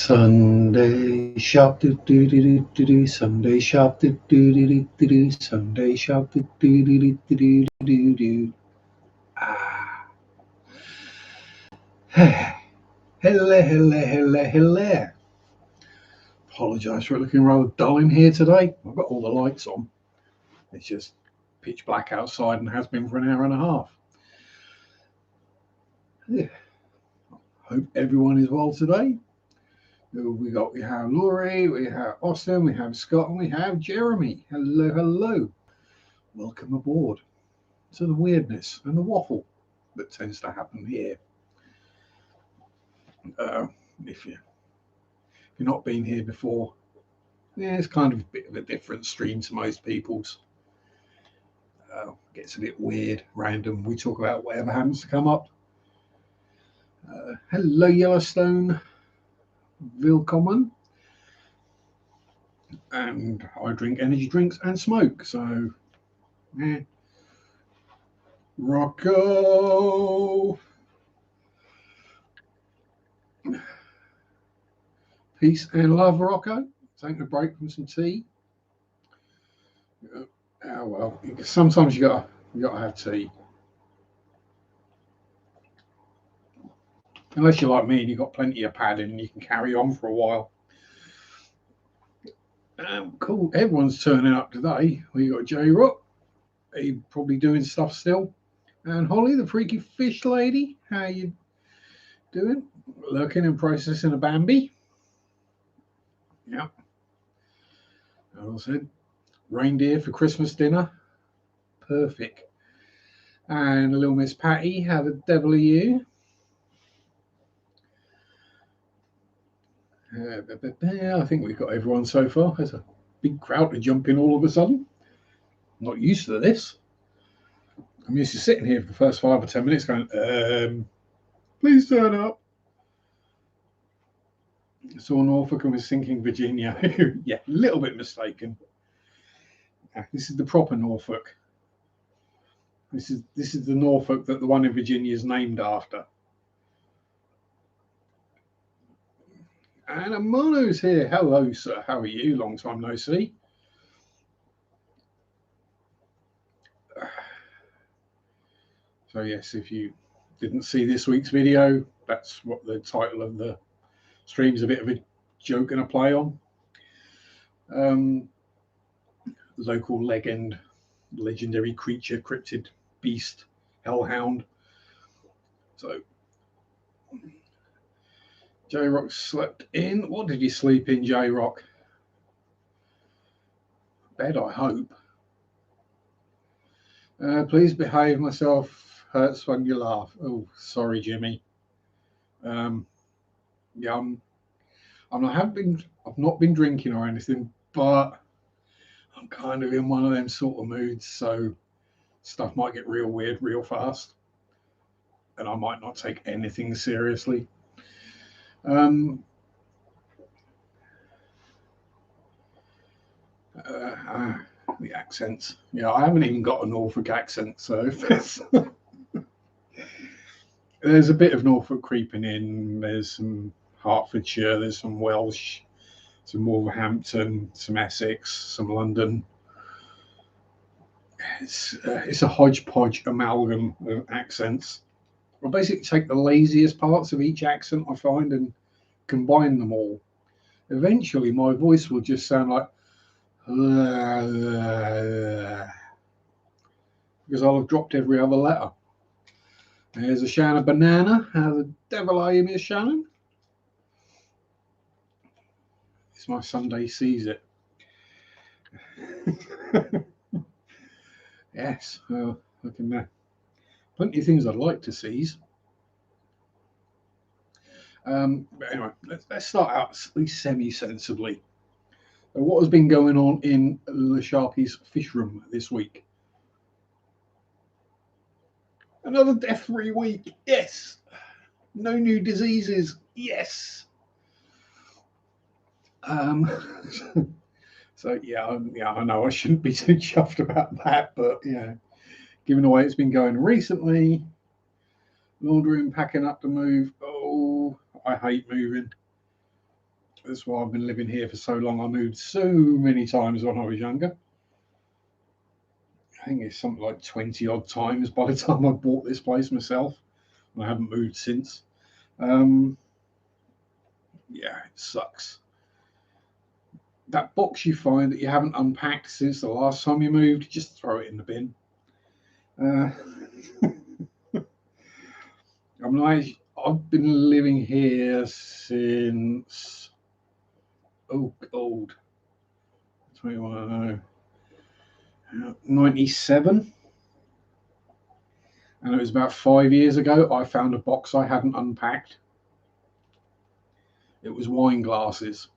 Sunday shop do do do do do do. Sunday shop do do do do do do. Sunday shop do do do do do do do do. Ah. Hello, hello, hello, hello. Apologise for it looking rather dull in here today. I've got all the lights on. It's just pitch black outside and has been for an hour and a half. Yeah. Hope everyone is well today. We have Laurie, we have Austin, we have Scott, and we have Jeremy. Hello, hello. Welcome aboard to the weirdness and the waffle that tends to happen here. If you've not been here before, yeah, it's kind of a bit of a different stream to most people's. Gets a bit weird, random. We talk about whatever happens to come up. Hello, Yellowstone. Willkommen. And I drink energy drinks and smoke, so yeah. Rocco. Peace and love, Rocco. Taking a break from some tea. Oh well, sometimes you gotta have tea. Unless you're like me and you've got plenty of padding and you can carry on for a while. Cool. Everyone's turning up today. We got J Rock. He's probably doing stuff still. And Holly, the freaky fish lady. How you doing? Lurking and processing a Bambi. Yep. As I said, reindeer for Christmas dinner. Perfect. And little Miss Patty, how the devil are you? I think we've got everyone so far. There's a big crowd to jump in all of a sudden. I'm not used to this. I'm used to sitting here for the first 5 or 10 minutes going, please turn up. I saw Norfolk and was thinking Virginia. Yeah, a little bit mistaken. This is the proper Norfolk. This is the Norfolk that the one in Virginia is named after. And Amano's here. Hello, sir. How are you? Long time no see. So yes, if you didn't see this week's video, that's what the title of the stream's a bit of a joke and a play on. Local legend, legendary creature, cryptid, beast, hellhound. So J-Rock slept in. What did he sleep in, J-Rock? Bed, I hope. Please behave. Myself hurts when you laugh. Oh, sorry, Jimmy. Yeah, I've not been drinking or anything, but I'm kind of in one of them sort of moods, so stuff might get real weird real fast, and I might not take anything seriously. The accents. Yeah, I haven't even got a Norfolk accent, so there's a bit of Norfolk creeping in. There's some Hertfordshire, there's some Welsh, some Wolverhampton, some Essex, some London. It's a hodgepodge amalgam of accents. I basically take the laziest parts of each accent I find and combine them all. Eventually, my voice will just sound like because I'll have dropped every other letter. There's a Shannon banana. How the devil are you, Miss Shannon? It's my Sunday sees it. Yes, I can. Plenty of things I'd like to seize. But anyway, let's start out at least semi-sensibly. What has been going on in the Sharpe's fish room this week? Another death-free week. Yes. No new diseases. Yes. So yeah, I know I shouldn't be too chuffed about that, but yeah, given the way it's been going recently, laundering, packing up to move. Oh, I hate moving. That's why I've been living here for so long. I moved so many times when I was younger. I think it's something like 20 odd times by the time I bought this place myself. And I haven't moved since. Yeah, it sucks. That box you find that you haven't unpacked since the last time you moved, just throw it in the bin. I mean, I've been living here since, oh, old, 21, 97. And it was about 5 years ago I found a box I hadn't unpacked. It was wine glasses.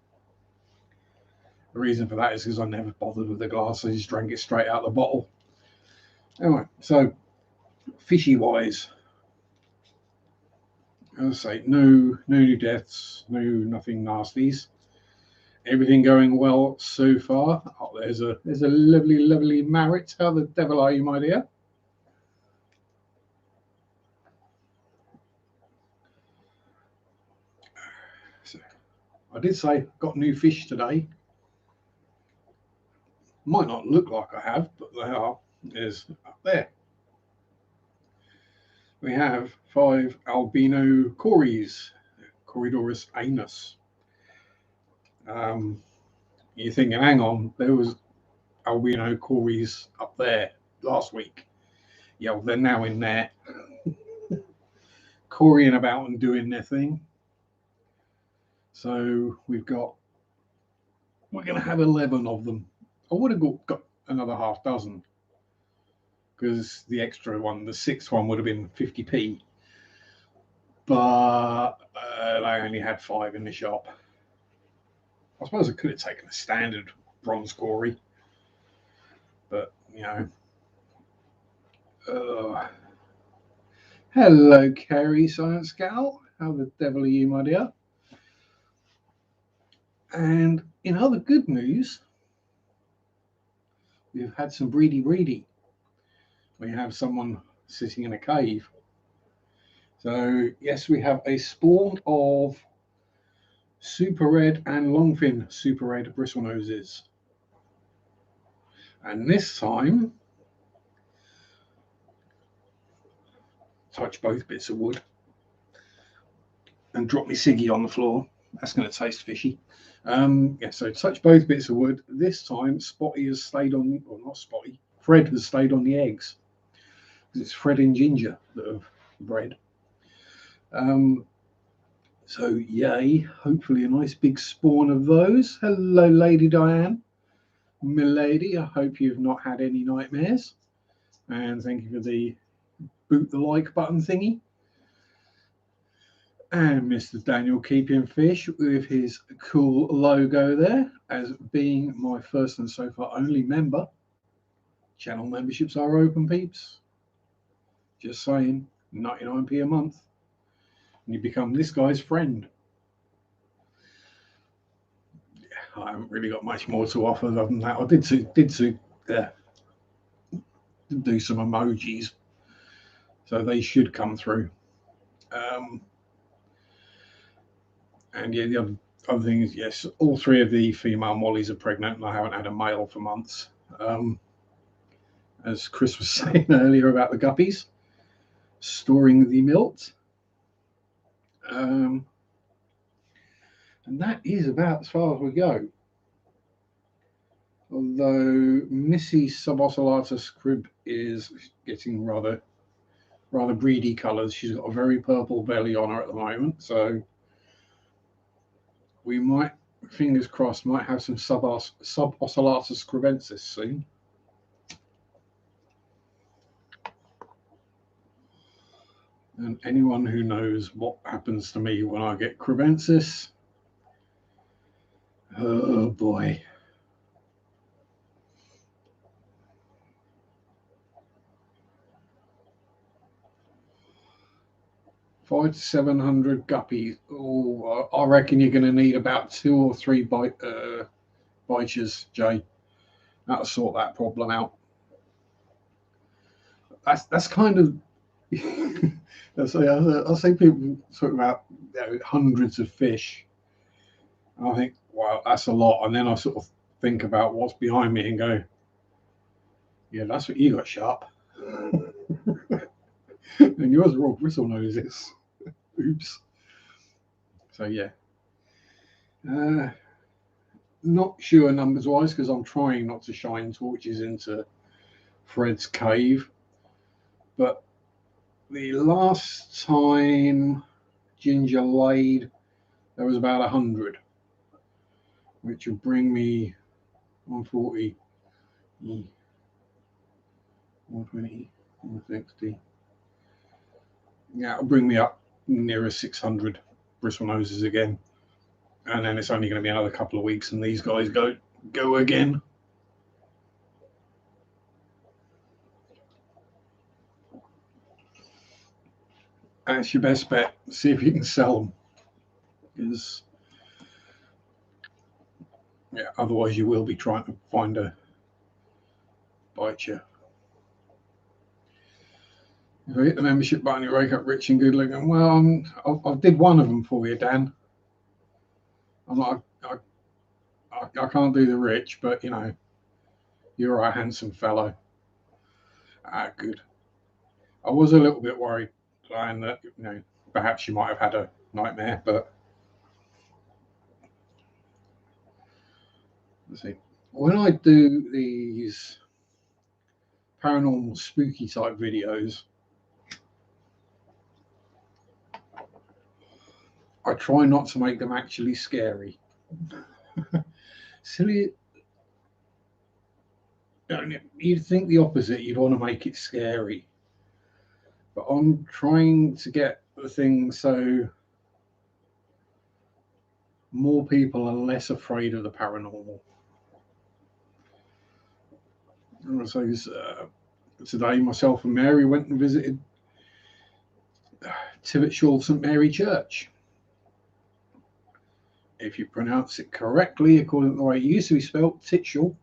The reason for that is because I never bothered with the glass. I just drank it straight out of the bottle. Anyway, so fishy wise, as I say, no new deaths, nothing nasties. Everything going well so far. Oh, there's a lovely Marret. How the devil are you, my dear? So, I did say got new fish today. Might not look like I have, but they are. Is up there. We have 5 albino cories, Corydorus anus. You're thinking, hang on, there was albino cories up there last week. Yeah, well, they're now in there, corying about and doing their thing. So we're going to have 11 of them. I would have got another half dozen because the extra one, the 6th one, would have been 50p. But I only had 5 in the shop. I suppose I could have taken a standard bronze cory, but you know. Hello, Kerry Science Gal. How the devil are you, my dear? And in other good news, we've had some breedy. We have someone sitting in a cave. So yes, we have a spawn of super red and longfin super red bristlenoses. And this time, touch both bits of wood and drop my ciggy on the floor. That's going to taste fishy. Yeah, so touch both bits of wood. This time, Spotty has stayed on, or not Spotty, Fred has stayed on the eggs. Because it's Fred and Ginger that have bred. So yay, hopefully a nice big spawn of those. Hello, Lady Diane. Milady, I hope you've not had any nightmares. And thank you for the boot the like button thingy. And Mr. Daniel Keeping Fish with his cool logo there as being my first and so far only member. Channel memberships are open, peeps. Just saying, 99p a month. And you become this guy's friend. Yeah, I haven't really got much more to offer other than that. I did do some emojis, so they should come through. And yeah, the other thing is, yes, all 3 of the female mollies are pregnant, and I haven't had a male for months. As Chris was saying earlier about the guppies, storing the milt. And that is about as far as we go. Although Missy Subocellatus crib is getting rather breedy colours. She's got a very purple belly on her at the moment, so we might, fingers crossed, might have some Subocellatus cribensis soon. And anyone who knows what happens to me when I get cribensis, oh boy. $500 to $700 guppies. Oh, I reckon you're going to need about 2 or 3 biches, Jay. That'll sort that problem out. That's kind of. I'll say people talk about hundreds of fish. And I think, wow, that's a lot. And then I sort of think about what's behind me and go, yeah, that's what you got, Sharpe. And yours are all bristle noses. Oops. So yeah. Not sure numbers wise because I'm trying not to shine torches into Fred's cave. But the last time Ginger laid, there was about 100, which will bring me 140, 120, 160. Yeah, it'll bring me up nearer 600 bristle noses again. And then it's only going to be another couple of weeks and these guys go again. That's your best bet. See if you can sell them. Because yeah, otherwise you will be trying to find a bite you. If I hit the membership button, you wake up rich and good looking. Well, I did one of them for you, Dan. I'm not. I can't do the rich, but you know, you're a handsome fellow. Ah, good. I was a little bit worried, Diane, that you know perhaps you might have had a nightmare, but let's see. When I do these paranormal spooky type videos, I try not to make them actually scary. Silly. You'd think the opposite. You'd want to make it scary. But I'm trying to get the thing so more people are less afraid of the paranormal. So today, myself and Mary went and visited Tibbetshall St Mary Church. If you pronounce it correctly, according to the way it used to be spelled, Titshall.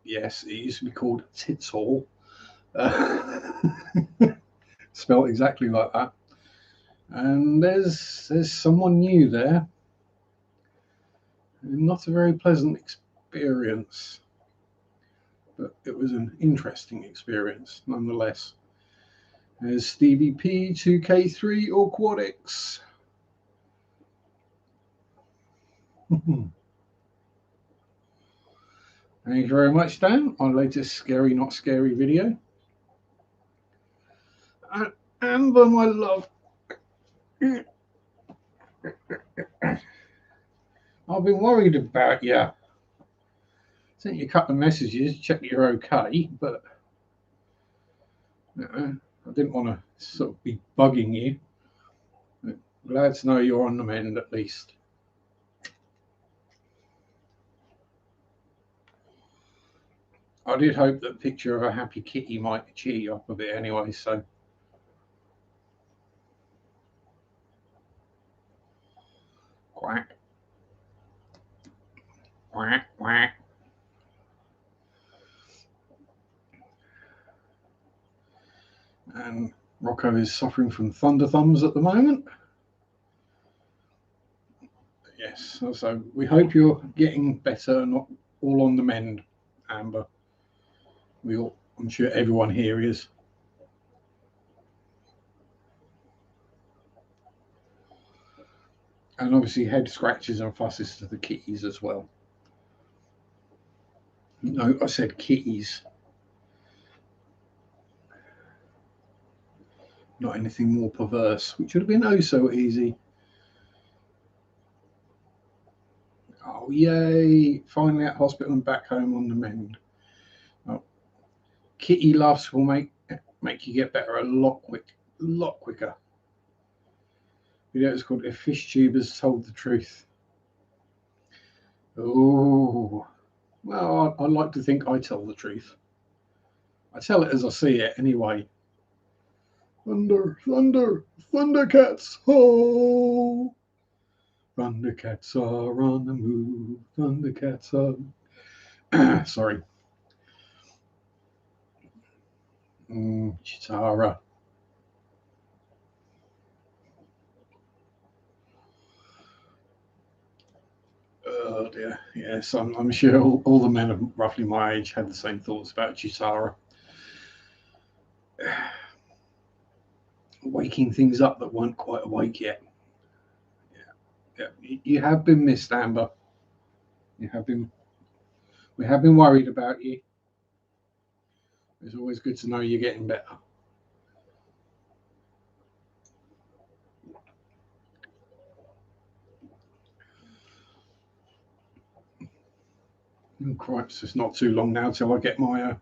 Yes, it used to be called Titshall. Spelled exactly like that. And there's someone new there. Not a very pleasant experience, but it was an interesting experience nonetheless. There's Stevie P, 2K3 or Quadix. Thank you very much, Dan, on latest Scary Not Scary video. And Amber, my love, I've been worried about you. Sent you a couple of messages, check that you're okay, but I didn't want to sort of be bugging you. But glad to know you're on the mend at least. I did hope that picture of a happy kitty might cheer you up a bit anyway, so. Quack. Quack, quack. And Rocco is suffering from thunder thumbs at the moment. Yes, so we hope you're getting better, not all on the mend, Amber. I'm sure everyone here is. And obviously head scratches and fusses to the kitties as well. No, I said kitties. Not anything more perverse, which would have been oh so easy. Oh, yay. Finally at hospital and back home on the mend. Oh, kitty laughs will make you get better a lot quicker. Video is called If Fish Tubers Told the Truth. Oh, well, I like to think I tell the truth. I tell it as I see it anyway. Thunder, thunder, thundercats, ho! Thundercats are on the move, thundercats are... Sorry. Chitara. Yes, I'm sure all the men of roughly my age had the same thoughts about Chitara. Waking things up that weren't quite awake yet. Yeah. You have been missed, Amber. You have been. We have been worried about you. It's always good to know you're getting better. Oh, Christ, it's not too long now till I get my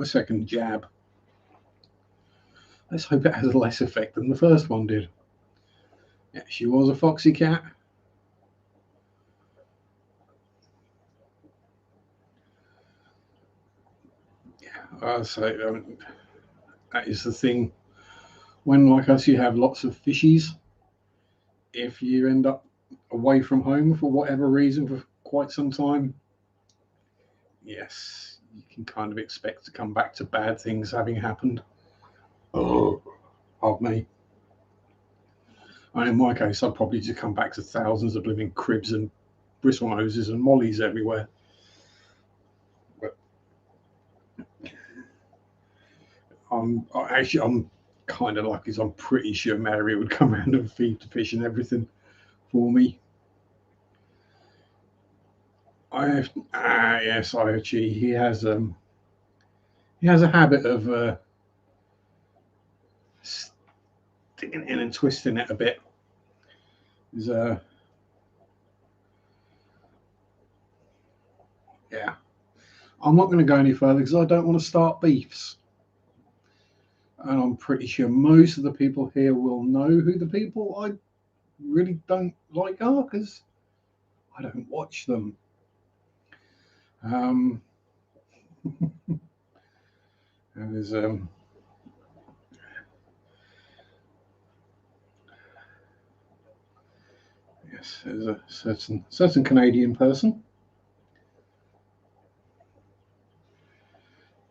second jab. Let's hope it has less effect than the first one did. Yeah, she was a foxy cat. Yeah, so that is the thing. When, like us, you have lots of fishies, if you end up away from home for whatever reason for quite some time, yes, you can kind of expect to come back to bad things having happened. Oh, pardon me. And in my case, I'd probably just come back to thousands of living cribs and bristle noses and mollies everywhere. But I'm kind of lucky, because I'm pretty sure Mary would come around and feed the fish and everything for me. Yes, Iochi. He has a habit of sticking in and twisting it a bit. Yeah. I'm not going to go any further because I don't want to start beefs. And I'm pretty sure most of the people here will know who the people I really don't like are, because I don't watch them. And there's yes, there's a certain Canadian person,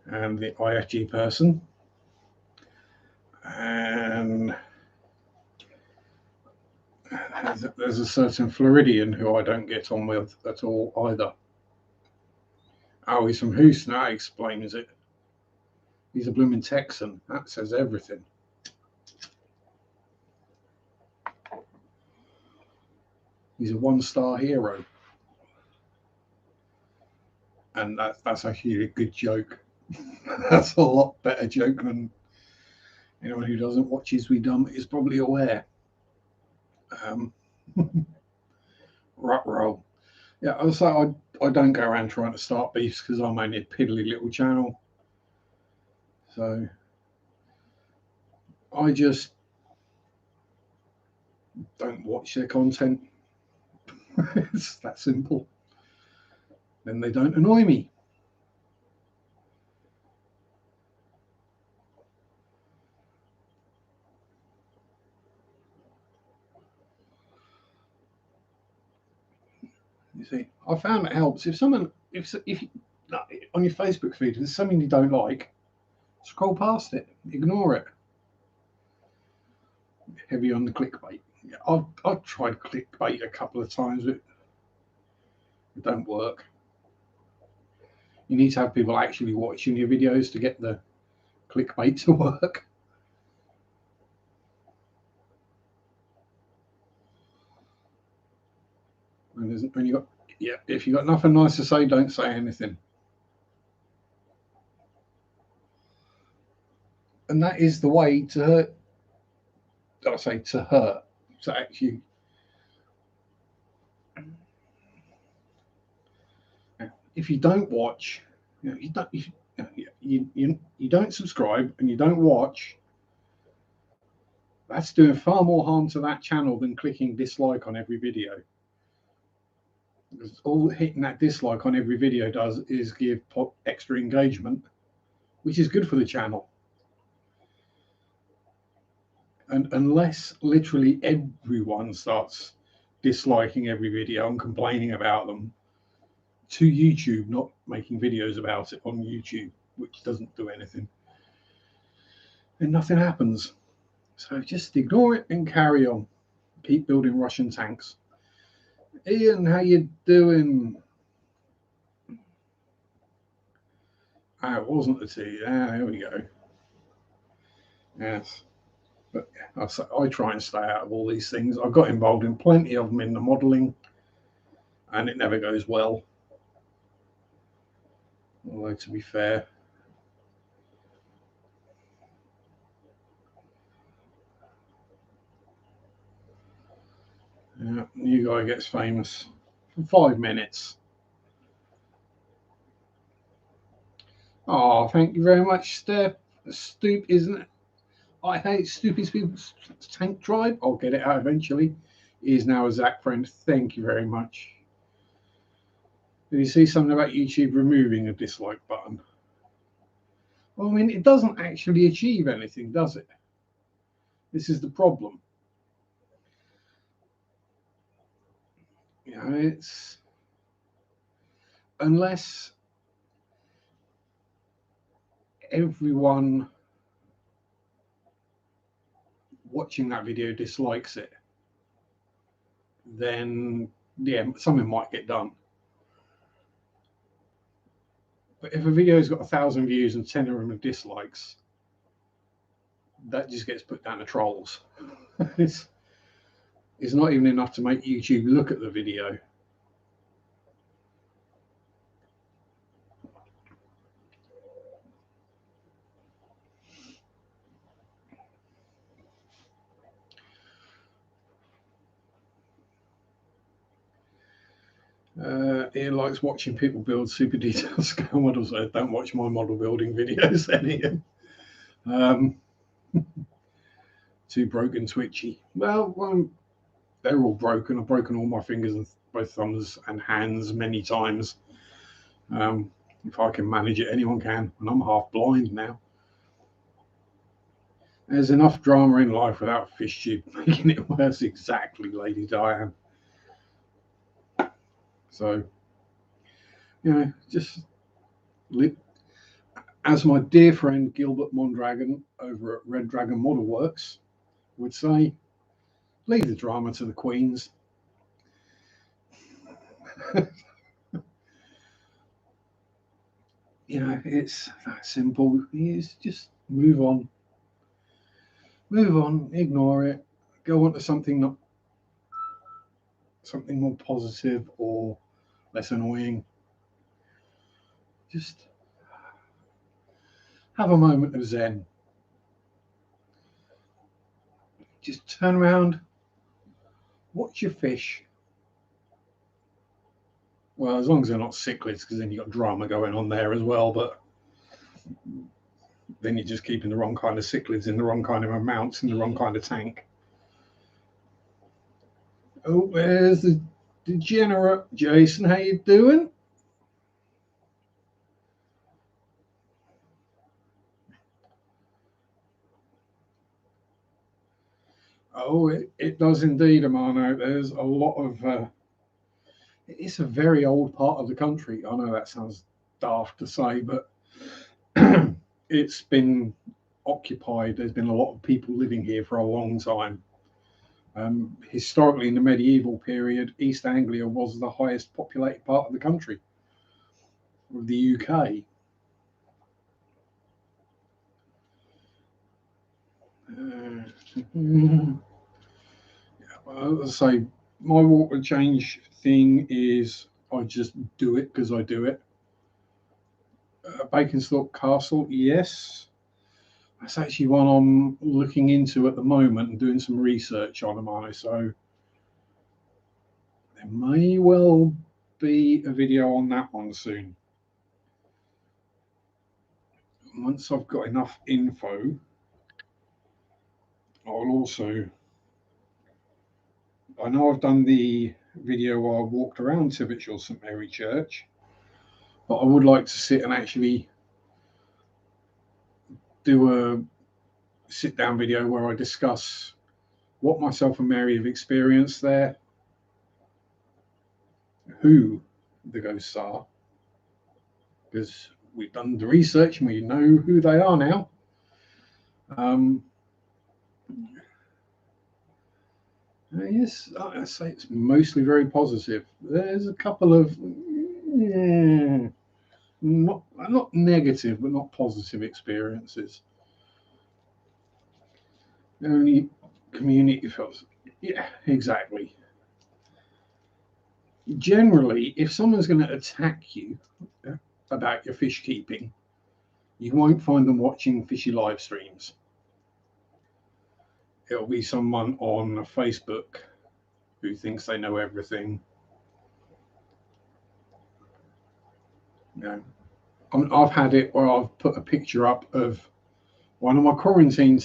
and the IFG person, and there's a certain Floridian who I don't get on with at all either. Oh, he's from Houston. That explains it. He's a blooming Texan. That says everything. He's a one-star hero. And that's actually a good joke. That's a lot better joke than anyone who doesn't watch Is We Dumb is probably aware. Roll. Yeah, I was like, I don't go around trying to start beefs because I'm only a piddly little channel. So I just don't watch their content. It's that simple. Then they don't annoy me. You see, I found it helps if someone, if on your Facebook feed, if there's something you don't like, scroll past it, ignore it. Heavy on the clickbait. Yeah, I've tried clickbait a couple of times, but it don't work. You need to have people actually watching your videos to get the clickbait to work. And when you got, yeah, if you got nothing nice to say, don't say anything. And that is the way to hurt. I say to hurt. To actually, if you don't watch, you don't. You don't subscribe and you don't watch. That's doing far more harm to that channel than clicking dislike on every video. Because all hitting that dislike on every video does is give extra engagement, which is good for the channel. And unless literally everyone starts disliking every video and complaining about them to YouTube, not making videos about it on YouTube, which doesn't do anything, then nothing happens. So just ignore it and carry on. Keep building Russian tanks. Ian, how you doing? Ah, it wasn't the tea. Ah, here we go. Yes. But I try and stay out of all these things. I got involved in plenty of them in the modelling, and it never goes well. Although, to be fair, yeah, new guy gets famous for 5 minutes. Oh, thank you very much, Steph. Stoop, isn't it? I hate stupid people's tank tribe. I'll get it out eventually. He is now a Zach friend. Thank you very much. Did you see something about YouTube removing a dislike button? Well, I mean, it doesn't actually achieve anything, does it? This is the problem. You know, it's unless everyone watching that video dislikes it, then yeah, something might get done. But if a video's got 1,000 views and 10 of them are dislikes, that just gets put down to trolls. it's not even enough to make YouTube look at the video. Ian likes watching people build super detailed scale models. I don't watch my model building videos then, Ian. Too broken, twitchy. Well, they're all broken. I've broken all my fingers and both thumbs and hands many times. If I can manage it, anyone can. And I'm half blind now. There's enough drama in life without fish tube making it worse. Exactly, Lady Diane. So, just as my dear friend Gilbert Mondragon over at Red Dragon Model Works would say, leave the drama to the queens. It's that simple. It's just move on, ignore it, go on to something more positive or less annoying. Just have a moment of zen. Just turn around, watch your fish. Well, as long as they're not cichlids, because then you've got drama going on there as well. But then you're just keeping the wrong kind of cichlids in the wrong kind of amounts in the wrong kind of tank. Oh, there's the degenerate Jason. How you doing? Oh, it does indeed, Amano. There's a lot of. It's a very old part of the country. I know that sounds daft to say, but it's been occupied. There's been a lot of people living here for a long time. Historically, in the medieval period, East Anglia was the highest populated part of the country, of the UK. As I say, my water change thing is I just do it because I do it. Baconsthorpe Castle, yes. That's actually one I'm looking into at the moment and doing some research on, so there may well be a video on that one soon. Once I've got enough info, I'll also. I know I've done the video where I walked around Tibbetshire St Mary Church, but I would like to sit and actually do a sit-down video where I discuss what myself and Mary have experienced there, who the ghosts are, because we've done the research and we know who they are now. Yes, I say it's mostly very positive. There's a couple of not negative, but not positive experiences. Only community feels. Yeah, exactly. Generally, if someone's going to attack you about your fish keeping, you won't find them watching fishy live streams. It'll be someone on Facebook who thinks they know everything. You know, I've had it where I've put a picture up of one of my quarantine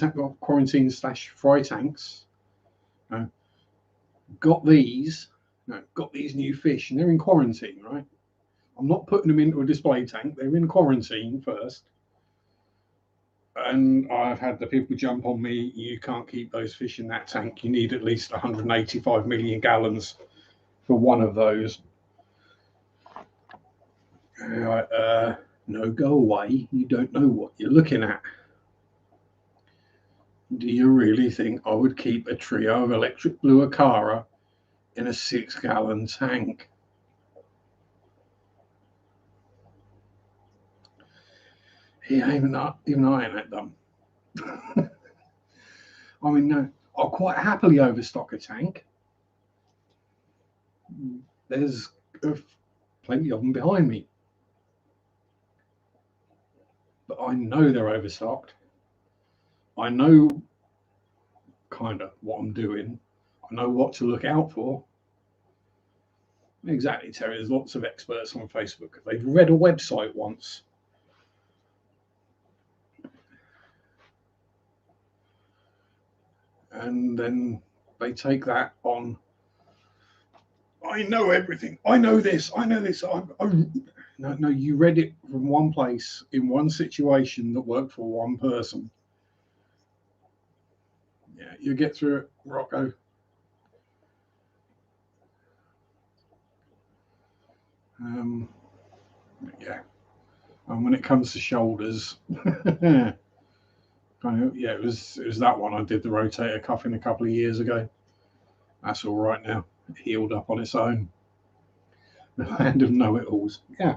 slash fry tanks. You know, got these, got these new fish, and they're in quarantine, right? I'm not putting them into a display tank. They're in quarantine first. And I've had the people jump on me. You can't keep those fish in that tank. You need at least 185 million gallons for one of those. No, go away. You don't know what you're looking at. Do you really think I would keep a trio of electric blue Acara in a 6-gallon tank? Even I ain't that dumb. I mean, no, I'll quite happily overstock a tank. There's plenty of them behind me. But I know they're overstocked. I know kind of what I'm doing. I know what to look out for. Exactly, Terry. There's lots of experts on Facebook. If they've read a website once, and then they take that on. I know everything. I know this. I know this. No, you read it from one place in one situation that worked for one person. Yeah, you get through it, Rocco. Yeah. And when it comes to shoulders, yeah, it was that one I did the rotator cuff in a couple of years ago. That's all right now. It healed up on its own. The land of know-it-alls. Yeah.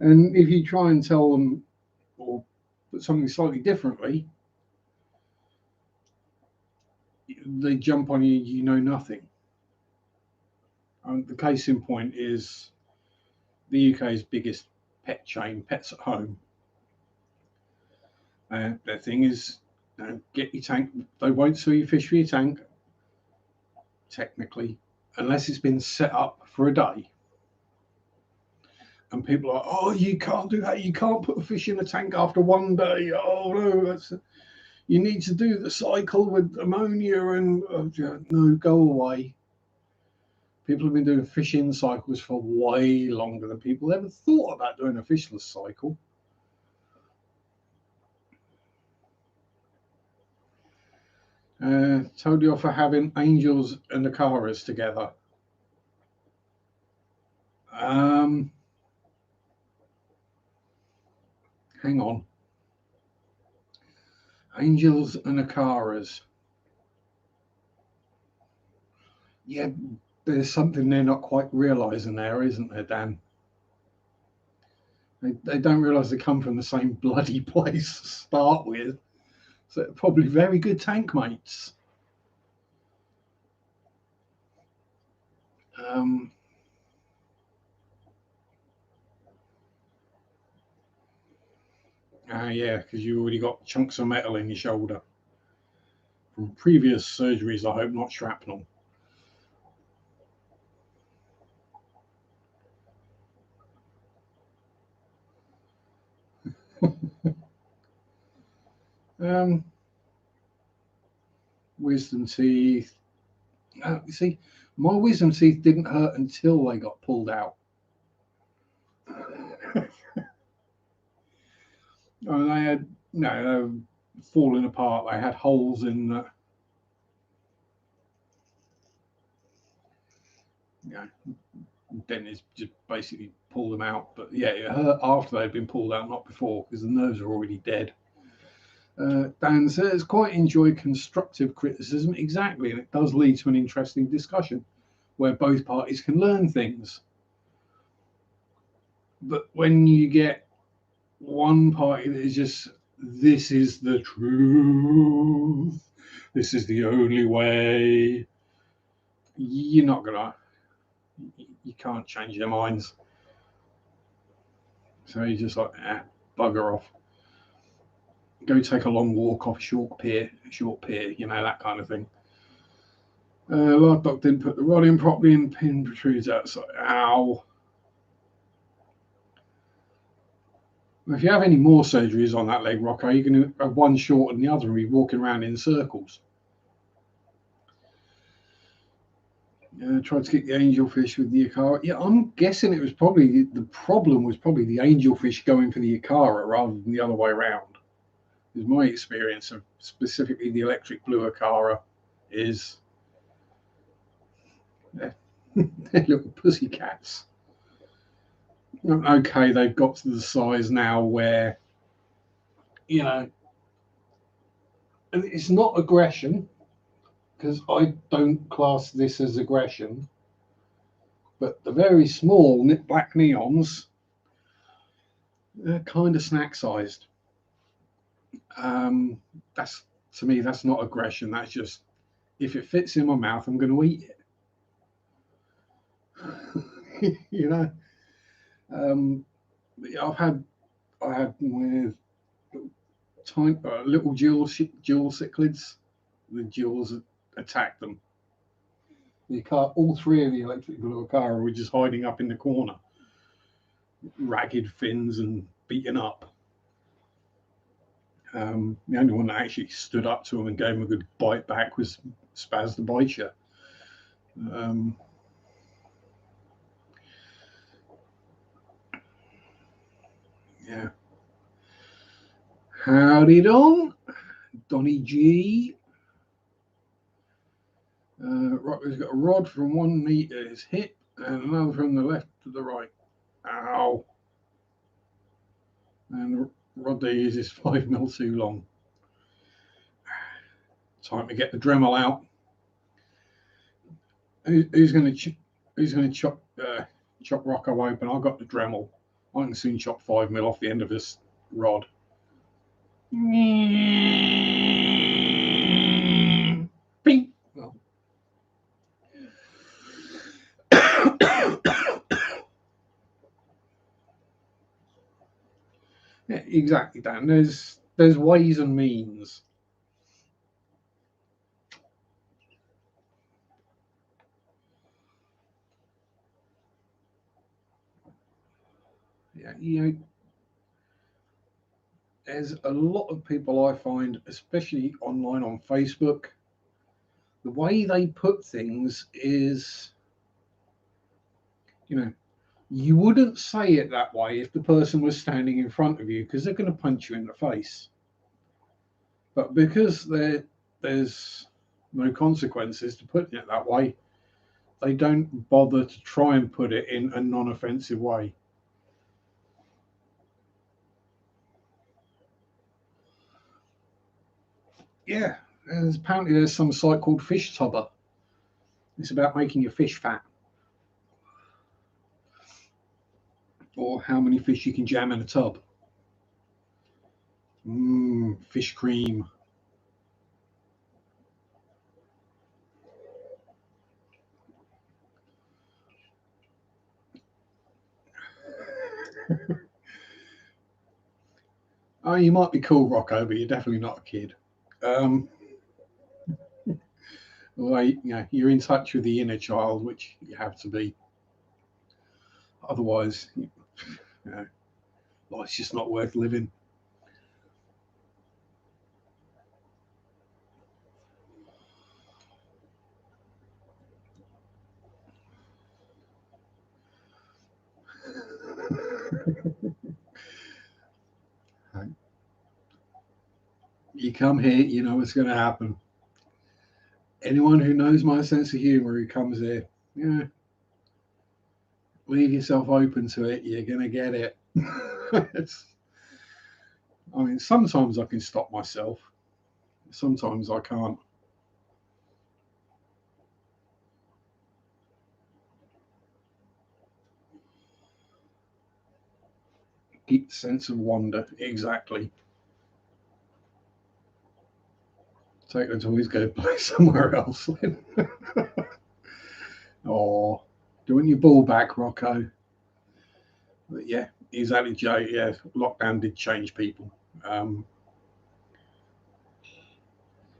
And if you try and tell them or put something slightly differently, they jump on you. You know nothing. And the case in point is the UK's biggest pet chain, Pets at Home. Their thing is, get your tank. They won't sell you fish for your tank, technically, unless it's been set up for a day. And people are like, oh, you can't do that. You can't put a fish in a tank after one day. Oh no, you need to do the cycle with ammonia and no, go away. People have been doing fish-in cycles for way longer than people ever thought about doing a fishless cycle. Told you off for having angels and Acaras together. Hang on. Angels and Acaras. Yeah, there's something they're not quite realizing there, isn't there, Dan? They don't realize they come from the same bloody place to start with. So they're probably very good tank mates. Yeah, because you already got chunks of metal in your shoulder from previous surgeries. I hope not shrapnel. Wisdom teeth. You see, my wisdom teeth didn't hurt until they got pulled out. And they had, they were falling apart. They had holes in the. Dentist just basically pulled them out. But yeah, it hurt after they'd been pulled out, not before, because the nerves are already dead. Dan says, quite enjoy constructive criticism. Exactly, and it does lead to an interesting discussion where both parties can learn things. But when you get one party that is just, this is the truth, this is the only way, you're not gonna, you can't change their minds. So you're just like, bugger off. Go take a long walk off a short pier, you know, that kind of thing. Lard Doc didn't put the rod in properly and pin protrudes outside. Ow. If you have any more surgeries on that leg, Rocco, you're going to have one short than the other and be walking around in circles. Tried to kick the angelfish with the Akara. Yeah, I'm guessing it was probably, the problem was probably the angelfish going for the Akara rather than the other way around. Is my experience of specifically the electric blue Akara is they're little pussy cats. Okay, they've got to the size now where, you know, and it's not aggression, because I don't class this as aggression, but the very small black neons, they're kind of snack sized. That's, to me, that's not aggression. That's just, if it fits in my mouth, I'm going to eat it. You know, I had with tiny little dual cichlids. The duals attacked them. All three of the electric blue Akara were just hiding up in the corner, ragged fins and beaten up. The only one that actually stood up to him and gave him a good bite back was Spaz the Biter. Yeah. Howdy, Don. Donny G. Rocco's got a rod from 1 meter his hip and another from the left to the right. Ow. And the rod they use is 5 mil too long. Time to get the Dremel out. Who's going to chop Rocco open? I've got the Dremel. I can soon chop 5 mil off the end of this rod. Ping. Oh. Yeah, exactly, Dan. There's ways and means. Yeah, you know, there's a lot of people I find, especially online on Facebook, the way they put things is, you know, you wouldn't say it that way if the person was standing in front of you, because they're going to punch you in the face. But because there's no consequences to putting it that way, they don't bother to try and put it in a non-offensive way. Yeah, apparently there's some site called Fish Tubber. It's about making your fish fat, or how many fish you can jam in a tub. Fish cream. Oh, you might be cool, Rocco, but you're definitely not a kid. Well, you know, you're in touch with the inner child, which you have to be. Otherwise, you know, life's just not worth living. You come here, you know what's going to happen. Anyone who knows my sense of humor who comes here, yeah, leave yourself open to it. You're going to get it. I mean, sometimes I can stop myself. Sometimes I can't. Keep the sense of wonder. Exactly. Take the toys, go play somewhere else. Or doing your ball back, Rocco. But yeah, exactly, Joe. Yeah, lockdown did change people. Um,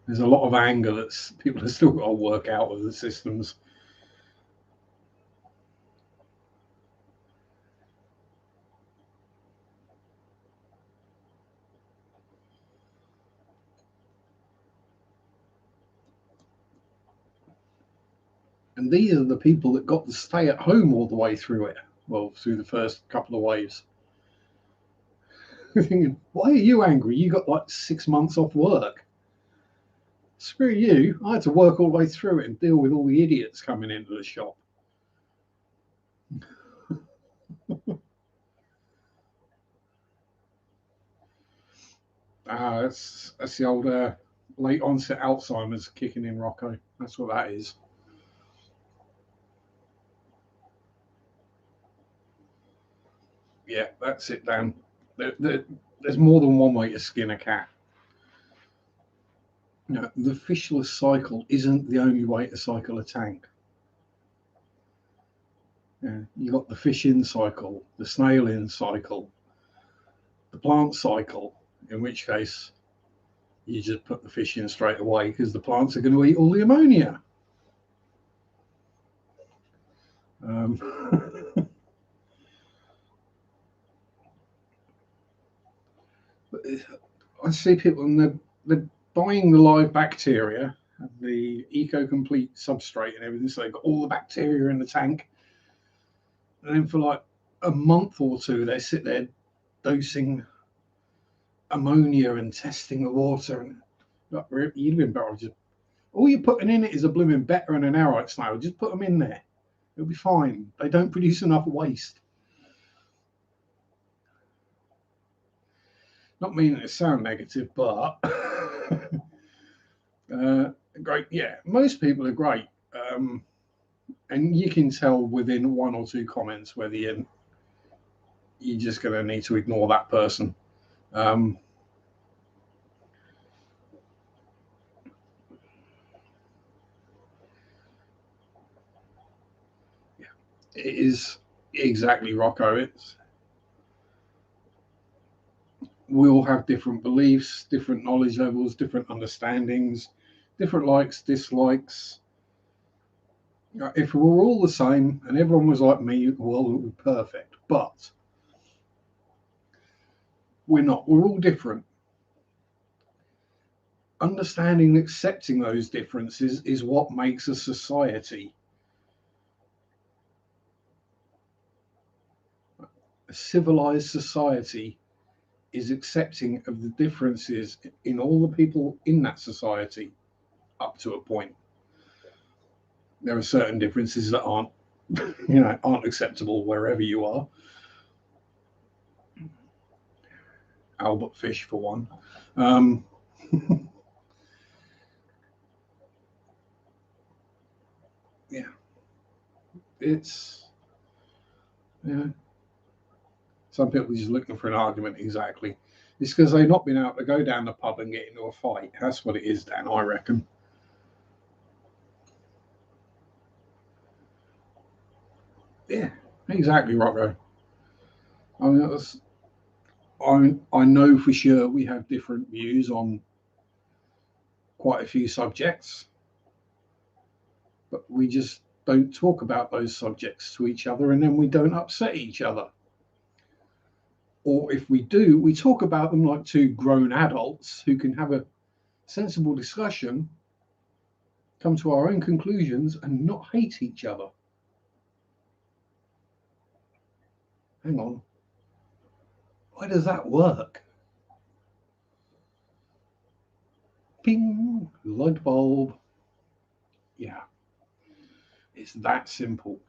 there's a lot of anger that people have still got to work out of the systems. And these are the people that got to stay at home all the way through it. Well, through the first couple of waves. Thinking, why are you angry? You got like 6 months off work. Screw you. I had to work all the way through it and deal with all the idiots coming into the shop. That's the old late onset Alzheimer's kicking in, Rocco. That's what that is. Yeah, that's it, Dan. There's more than one way to skin a cat. No, the fishless cycle isn't the only way to cycle a tank. Yeah, you got the fish in cycle, the snail in cycle, the plant cycle, in which case you just put the fish in straight away because the plants are going to eat all the ammonia. Um, I see people and they're buying the live bacteria, the eco-complete substrate and everything, so they've got all the bacteria in the tank. And then for like a month or two, they sit there dosing ammonia and testing the water. And you'd have been better off just all you're putting in it is a blooming betta and an arrowite snail. Just put them in there. It'll be fine. They don't produce enough waste. Not meaning to sound negative, but great. Yeah, most people are great. And you can tell within one or two comments whether you're just going to need to ignore that person. Um, it is exactly, Rocco. We all have different beliefs, different knowledge levels, different understandings, different likes, dislikes. If we were all the same and everyone was like me, the world would be perfect. But we're not. We're all different. Understanding and accepting those differences is what makes a society. A civilized society is accepting of the differences in all the people in that society up to a point. There are certain differences that aren't acceptable wherever you are. Albert Fish for one. Um, yeah, it's some people are just looking for an argument. Exactly, it's because they've not been able to go down the pub and get into a fight. That's what it is, Dan. I reckon. Yeah, exactly, Rocco. I mean, I know for sure we have different views on quite a few subjects, but we just don't talk about those subjects to each other, and then we don't upset each other. Or if we do, we talk about them like two grown adults who can have a sensible discussion, come to our own conclusions, and not hate each other. Hang on. Why does that work? Ping, light bulb. Yeah, it's that simple.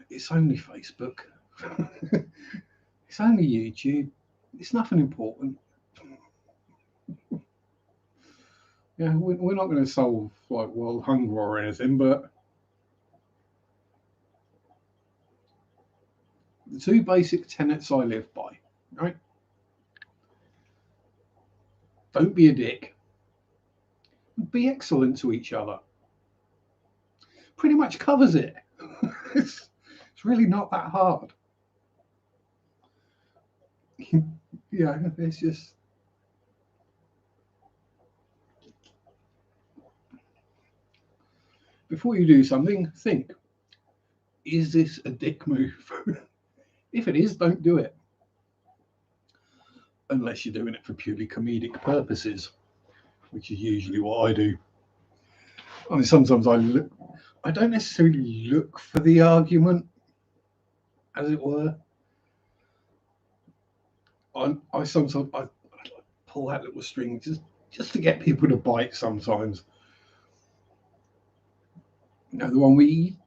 It's only Facebook. It's only YouTube. It's nothing important. Yeah, we're not going to solve like world hunger or anything, but the two basic tenets I live by, right? Don't be a dick. Be excellent to each other. Pretty much covers it. it's really not that hard. Yeah, it's just. Before you do something, think, is this a dick move? If it is, don't do it. Unless you're doing it for purely comedic purposes, which is usually what I do. I mean, sometimes I don't necessarily look for the argument, as it were. I sometimes I pull that little string just to get people to bite sometimes. You know, the one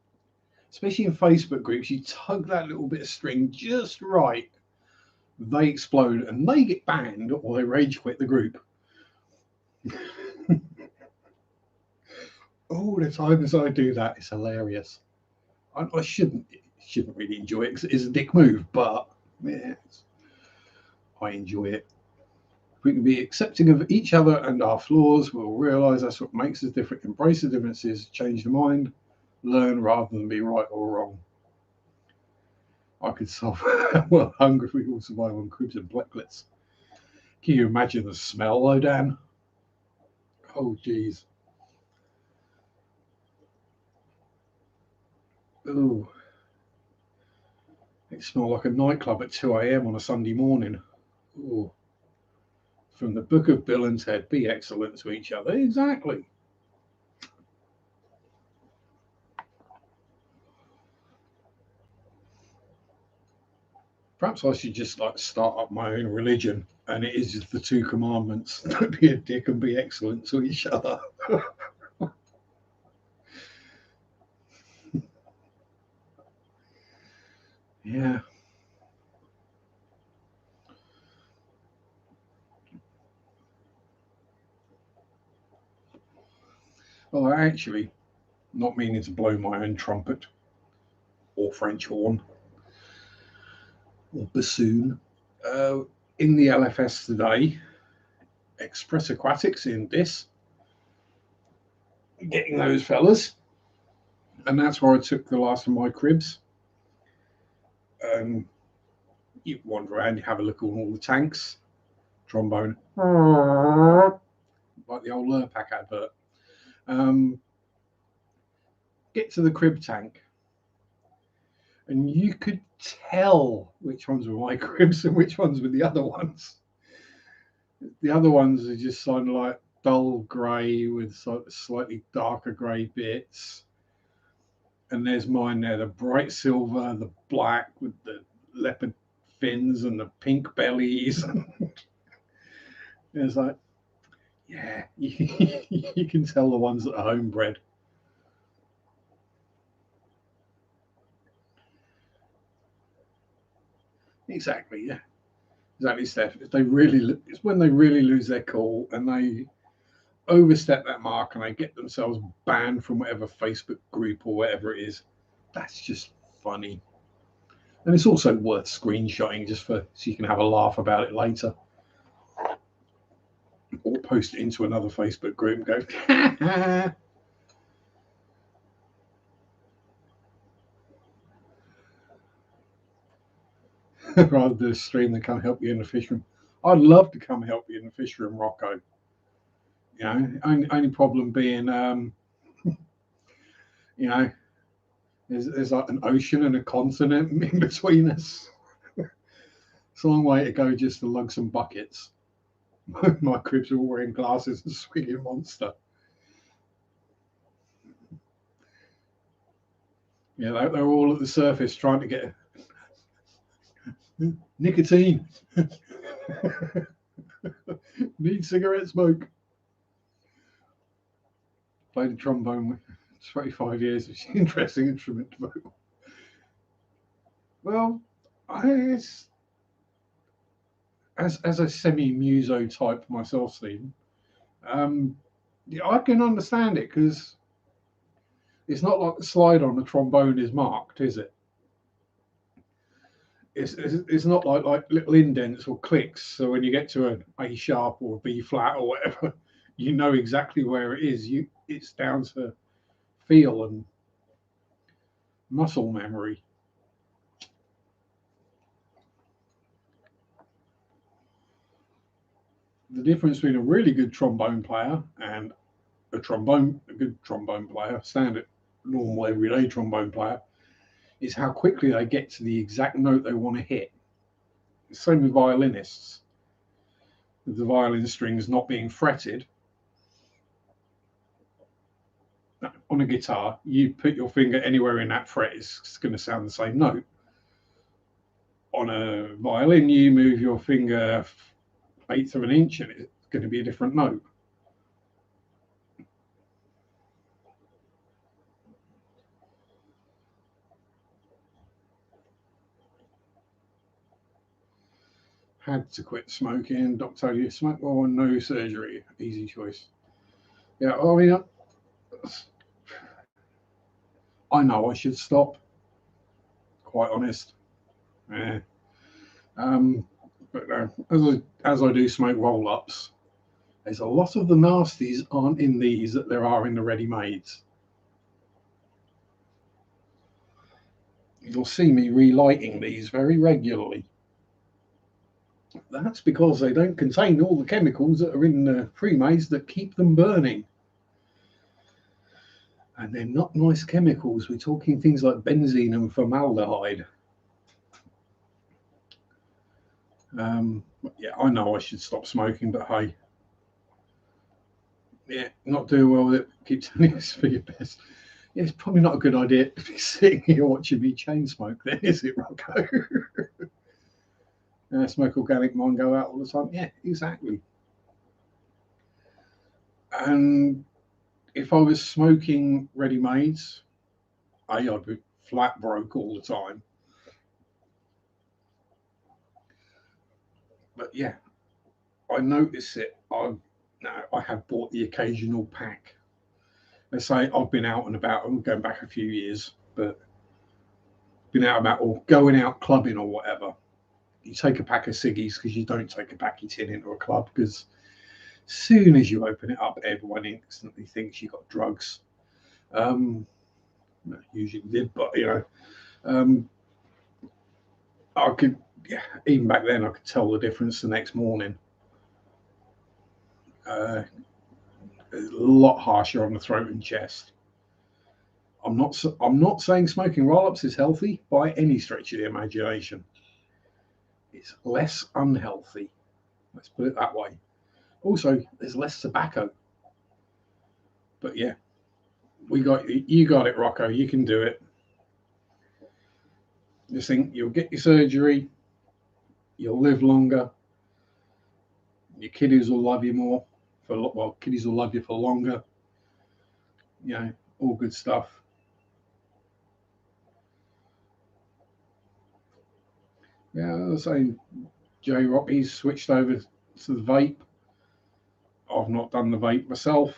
especially in Facebook groups, you tug that little bit of string just right, they explode and they get banned or they rage quit the group. Oh, the times I do that, it's hilarious. I shouldn't really enjoy it because it is a dick move, but yeah, I enjoy it. If we can be accepting of each other and our flaws, we'll realise that's what makes us different. Embrace the differences, change the mind, learn rather than be right or wrong. I could solve well hunger if we all survive on cribs and blacklets. Can you imagine the smell though, Dan? Oh geez. Ooh. It smelled like a nightclub at 2 a.m. on a Sunday morning. Ooh. From the Book of Bill and Ted, be excellent to each other. Exactly. Perhaps I should just like start up my own religion, and it is just the two commandments: don't be a dick and be excellent to each other. Yeah. Well, actually, not meaning to blow my own trumpet or French horn or bassoon. Uh, in the LFS today, Express Aquatics in this, getting those fellas, and that's where I took the last of my cribs. You wander around, you have a look at all the tanks, trombone, like the old Lurpak advert. Get to the crib tank, and you could tell which ones were my cribs and which ones were the other ones. The other ones are just kind of like dull grey with slightly darker grey bits. And there's mine there, the bright silver, the black with the leopard fins and the pink bellies. It's like, yeah, you can tell the ones that are homebred. Exactly, yeah. Exactly, Steph. It's when they really lose their cool and they overstep that mark and they get themselves banned from whatever Facebook group or whatever it is. That's just funny. And it's also worth screenshotting just so you can have a laugh about it later. Or post it into another Facebook group and go, rather than a stream that come help you in the fish room. I'd love to come help you in the fish room, Rocco. You know, only problem being, you know, there's like an ocean and a continent in between us. It's a long way to go just to lug some buckets. My cribs are all wearing glasses and swinging monster. Yeah, they're all at the surface trying to get nicotine. Need cigarette smoke. Played the trombone for 25 years. It's an interesting instrument to play. Well, as a semi-muso type myself, Stephen, yeah, I can understand it because it's not like the slide on the trombone is marked, is it? It's not like little indents or clicks. So when you get to an A sharp or a B flat or whatever, you know exactly where it is. It's down to feel and muscle memory. The difference between a really good trombone player and a good trombone player, standard, normal, everyday trombone player, is how quickly they get to the exact note they want to hit. Same with violinists. With the violin strings not being fretted on a guitar, you put your finger anywhere in that fret, it's going to sound the same note. On a violin, you move your finger eighth of an inch, and it's going to be a different note. Had to quit smoking. Doctor told you smoke or no surgery. Easy choice. Yeah, I mean, I know I should stop. Quite honest. Yeah. But as I do smoke roll ups, there's a lot of the nasties aren't in these that there are in the ready mades. You'll see me relighting these very regularly. That's because they don't contain all the chemicals that are in the pre-mades that keep them burning. And they're not nice chemicals. We're talking things like benzene and formaldehyde. Yeah, I know I should stop smoking, but hey, yeah, not doing well with it. Keep telling us for your best. Yeah, it's probably not a good idea to be sitting here watching me chain smoke, then, is it, Rocco? Smoke organic, mine go out all the time. Yeah, exactly. And if I was smoking ready mades, I'd be flat broke all the time. But yeah, I notice it. I have bought the occasional pack. Let's say I've been out and about. I'm going back a few years, but been out and about or going out clubbing or whatever. You take a pack of ciggies because you don't take a packy tin into a club because soon as you open it up, everyone instantly thinks you got drugs. Um, Usually did, but um, I could, yeah, even back then, I could tell the difference the next morning. A lot harsher on the throat and chest. I'm not saying smoking roll-ups is healthy by any stretch of the imagination. It's less unhealthy. Let's put it that way. Also, there's less tobacco. But yeah, you got it, Rocco. You can do it. Just think you'll get your surgery, you'll live longer, your kiddies will love you more kiddies will love you for longer. All good stuff. Yeah, I was saying J Rock, he's switched over to the vape. I've not done the vape myself.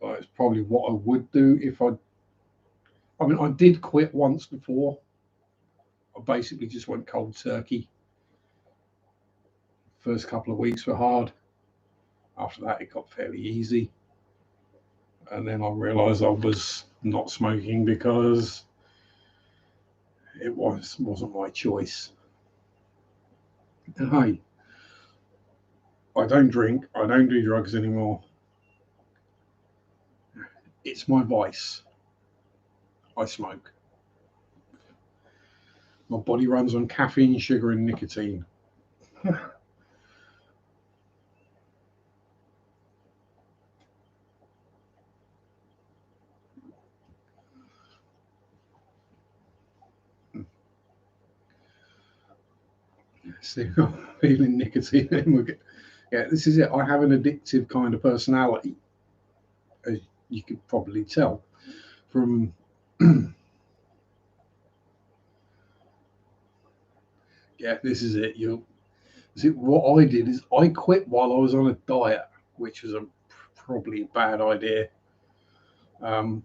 But it's probably what I would do if I mean, I did quit once before. I basically just went cold turkey. First couple of weeks were hard. After that, it got fairly easy. And then I realised I was not smoking because it wasn't my choice. And hey, I don't drink. I don't do drugs anymore. It's my vice. I smoke. My body runs on caffeine, sugar, and nicotine. Still feeling nicotine. Yeah, this is it. I have an addictive kind of personality, as you could probably tell from. Yeah, this is it. You see, what I did is I quit while I was on a diet, which was a probably a bad idea. Um,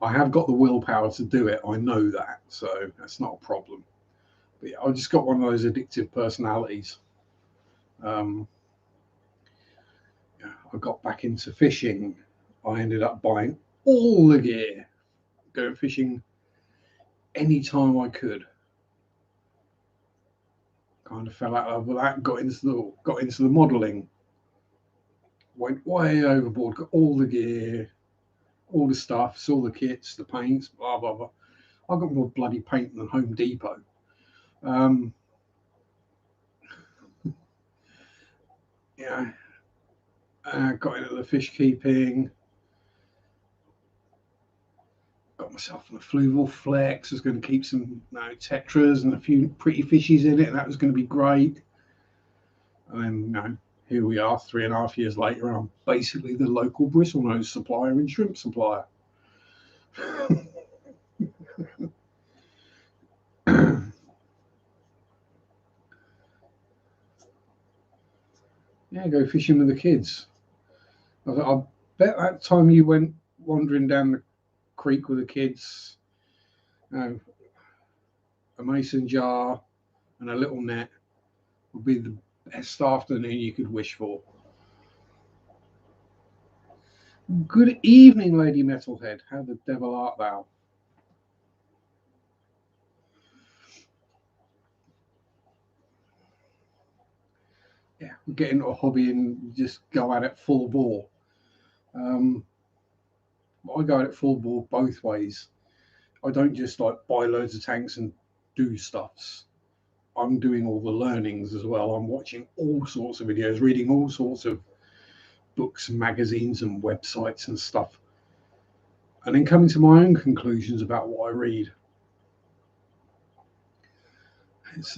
I have got the willpower to do it. I know that, so that's not a problem. But yeah, I just got one of those addictive personalities. Um, yeah, I got back into fishing. I ended up buying all the gear, going fishing anytime I could. Kind of fell out of love with that. Got into the modelling. Went way overboard. Got all the gear, all the stuff, all the kits, the paints, blah blah blah. I got more bloody paint than Home Depot. Um, yeah, got into the fish keeping. Got myself a fluval flex. I was going to keep some tetras and a few pretty fishies in it, and that was going to be great. And then, here we are, 3.5 years later, and I'm basically the local bristlenose supplier and shrimp supplier. Yeah, go fishing with the kids. I bet that time you went wandering down the creek with the kids, you a mason jar and a little net would be the best afternoon you could wish for. Good evening, Lady Metalhead. How the devil art thou? Yeah, get into a hobby and just go at it full bore. Um, I go at it full bore both ways. I don't just like buy loads of tanks and do stuffs. I'm doing all the learnings as well. I'm watching all sorts of videos, reading all sorts of books and magazines and websites and stuff, and then coming to my own conclusions about what I read. It's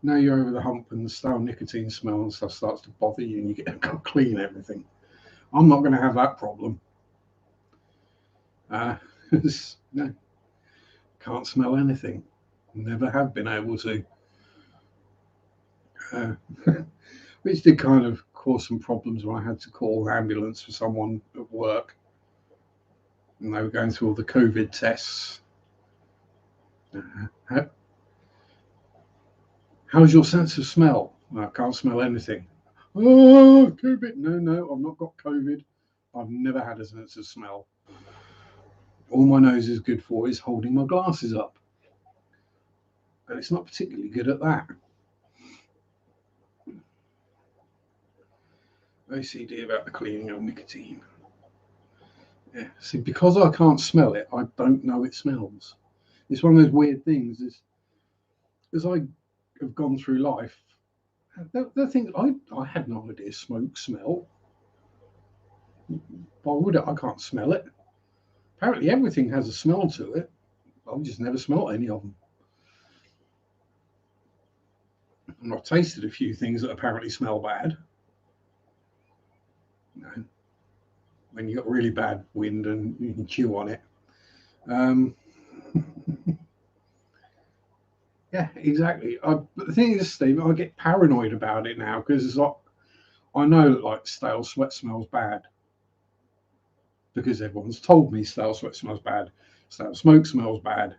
now you're over the hump and the stale nicotine smell and stuff starts to bother you and you get to clean everything. I'm not going to have that problem. No, can't smell anything. Never have been able to. Uh, which did kind of cause some problems when I had to call an ambulance for someone at work. And they were going through all the COVID tests. How's your sense of smell? I can't smell anything. Oh, COVID. No, I've not got COVID. I've never had a sense of smell. All my nose is good for is holding my glasses up. And it's not particularly good at that. OCD about the cleaning of nicotine. Yeah, see, because I can't smell it, I don't know it smells. It's one of those weird things. As I have gone through life, the thing I had no idea smoke smell. Why would it? I can't smell it. Apparently, everything has a smell to it. I've just never smelled any of them. And I've tasted a few things that apparently smell bad. When you got really bad wind and you can chew on it. Yeah, exactly. But the thing is, Steve, I get paranoid about it now because it's like I know that like stale sweat smells bad because everyone's told me stale sweat smells bad, stale smoke smells bad.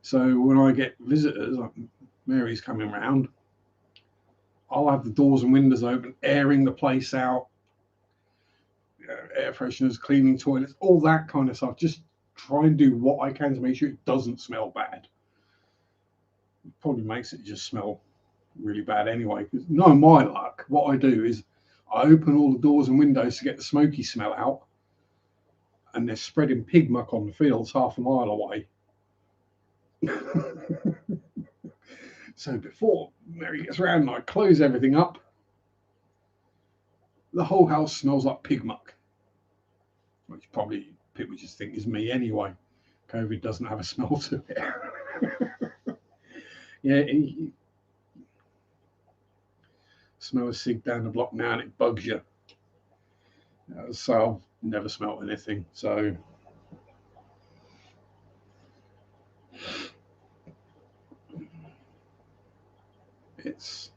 So when I get visitors, like Mary's coming around, I'll have the doors and windows open, airing the place out, air fresheners, cleaning toilets, all that kind of stuff. Just try and do what I can to make sure it doesn't smell bad. It probably makes it just smell really bad anyway. Because no, my luck, what I do is I open all the doors and windows to get the smoky smell out, and they're spreading pig muck on the fields half a mile away. So before Mary gets around and I close everything up, the whole house smells like pig muck, which probably people just think is me anyway. COVID doesn't have a smell to it. Yeah, smell a cig down the block now and it bugs you. So never smelt anything. So it's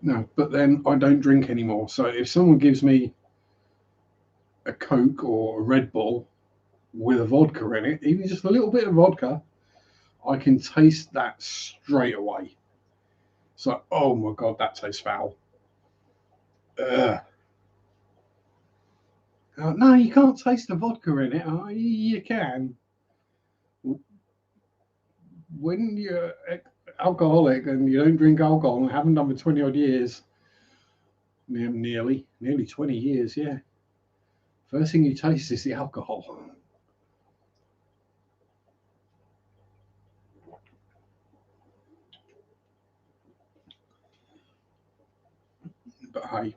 no, but then I don't drink anymore. So if someone gives me a Coke or a Red Bull with a vodka in it, even just a little bit of vodka, I can taste that straight away. It's like, oh my God, that tastes foul. Ugh. No, you can't taste the vodka in it. Oh, you can. When you're alcoholic and you don't drink alcohol and haven't done for 20 odd years, nearly 20 years, yeah. First thing you taste is the alcohol. But hey,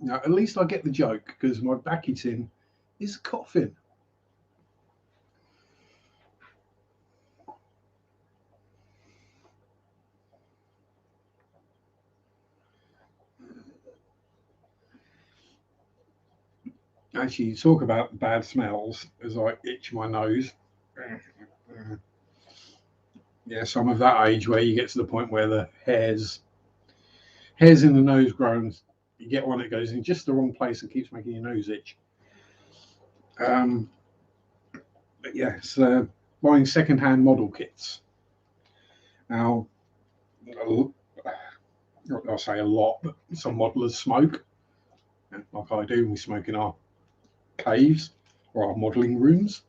now at least I get the joke because my backy tin is coughing. Actually, you talk about bad smells as I itch my nose. Yeah, so I'm of that age where you get to the point where the hairs in the nose grows. You get one that goes in just the wrong place and keeps making your nose itch. Um, but yeah, so buying second-hand model kits. Now, I'll say a lot, but some modelers smoke, like I do. We smoke in our caves or our modelling rooms.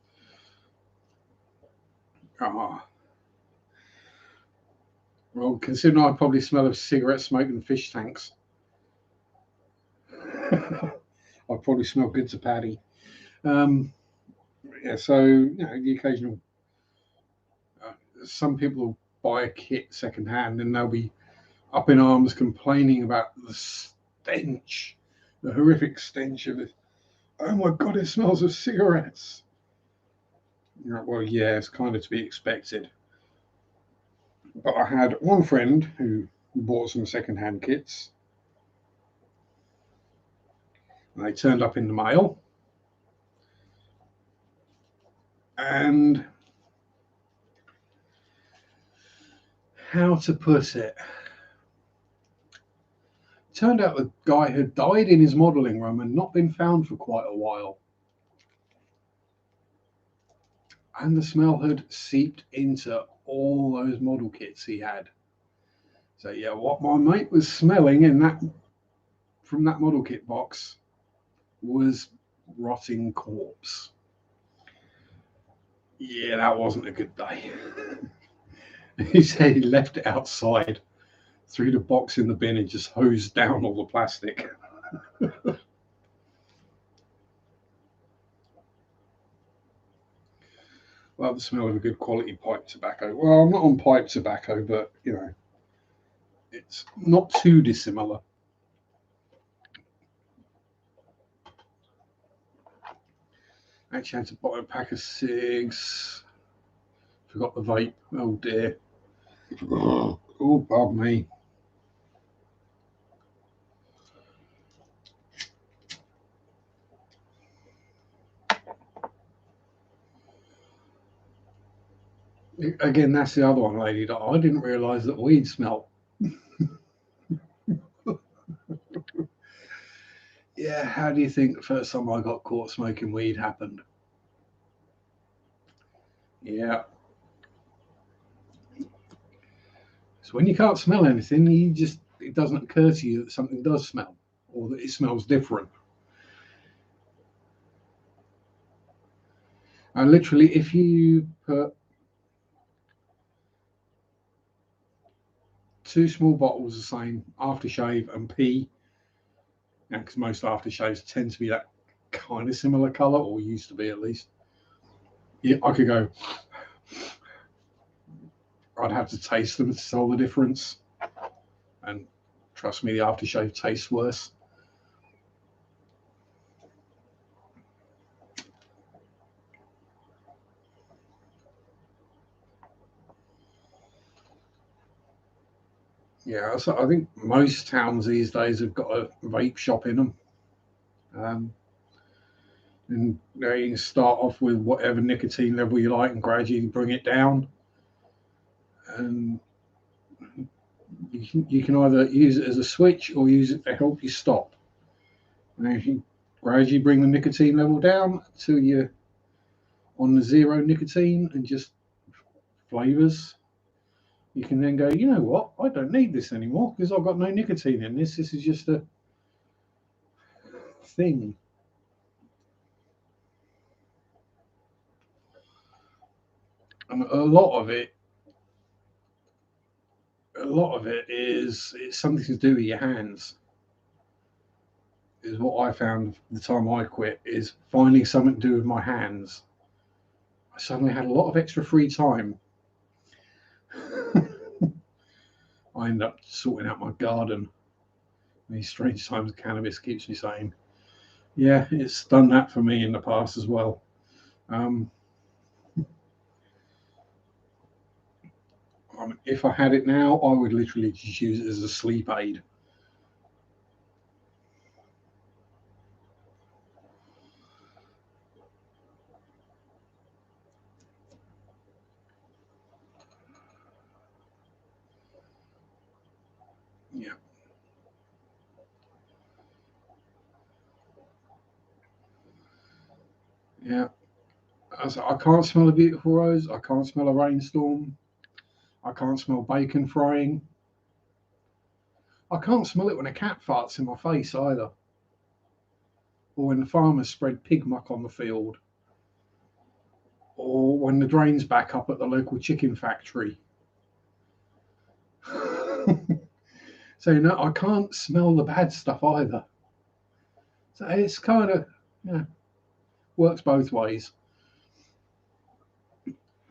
Ah, well, considering I probably smell of cigarette smoke and fish tanks, I probably smell good to Paddy. Um, yeah, so the occasional. Some people buy a kit second hand and they'll be up in arms complaining about the stench, the horrific stench of it. Oh my God, it smells of cigarettes. Well, yeah, it's kind of to be expected. But I had one friend who bought some second-hand kits, and they turned up in the mail. And how to put it? Turned out the guy had died in his modelling room and not been found for quite a while. And the smell had seeped into all those model kits he had. So yeah, what my mate was smelling in that from that model kit box was rotting corpse. Yeah, that wasn't a good day. He said he left it outside, threw the box in the bin and just hosed down all the plastic. Well, the smell of a good quality pipe tobacco. Well, I'm not on pipe tobacco, but it's not too dissimilar. Actually, I had to buy a pack of cigs. Forgot the vape. Oh dear. Oh, pardon me. Again, that's the other one, lady. That I didn't realise that weed smelled. Yeah, how do you think the first time I got caught smoking weed happened? Yeah. So when you can't smell anything, it doesn't occur to you that something does smell or that it smells different. And literally, if you put 2 small bottles of the same aftershave and pee, because most aftershaves tend to be that kind of similar colour, or used to be at least. Yeah, I could go. I'd have to taste them to tell the difference, and trust me, the aftershave tastes worse. Yeah, so I think most towns these days have got a vape shop in them. And you can start off with whatever nicotine level you like and gradually bring it down. And you can either use it as a switch or use it to help you stop. And if you gradually bring the nicotine level down till you're on the zero nicotine and just flavors, you can then go, you know what, I don't need this anymore because I've got no nicotine in this. This is just a thing. And a lot of it is it's something to do with your hands. Is what I found the time I quit, is finding something to do with my hands. I suddenly had a lot of extra free time. I ended up sorting out my garden. These strange times of cannabis keeps me saying, yeah, it's done that for me in the past as well. If I had it now, I would literally just use it as a sleep aid. Yeah. Yeah. I can't smell a beautiful rose. I can't smell a rainstorm. I can't smell bacon frying. I can't smell it when a cat farts in my face either. Or when the farmers spread pig muck on the field. Or when the drains back up at the local chicken factory. So, I can't smell the bad stuff either. So it's kind of, yeah, works both ways.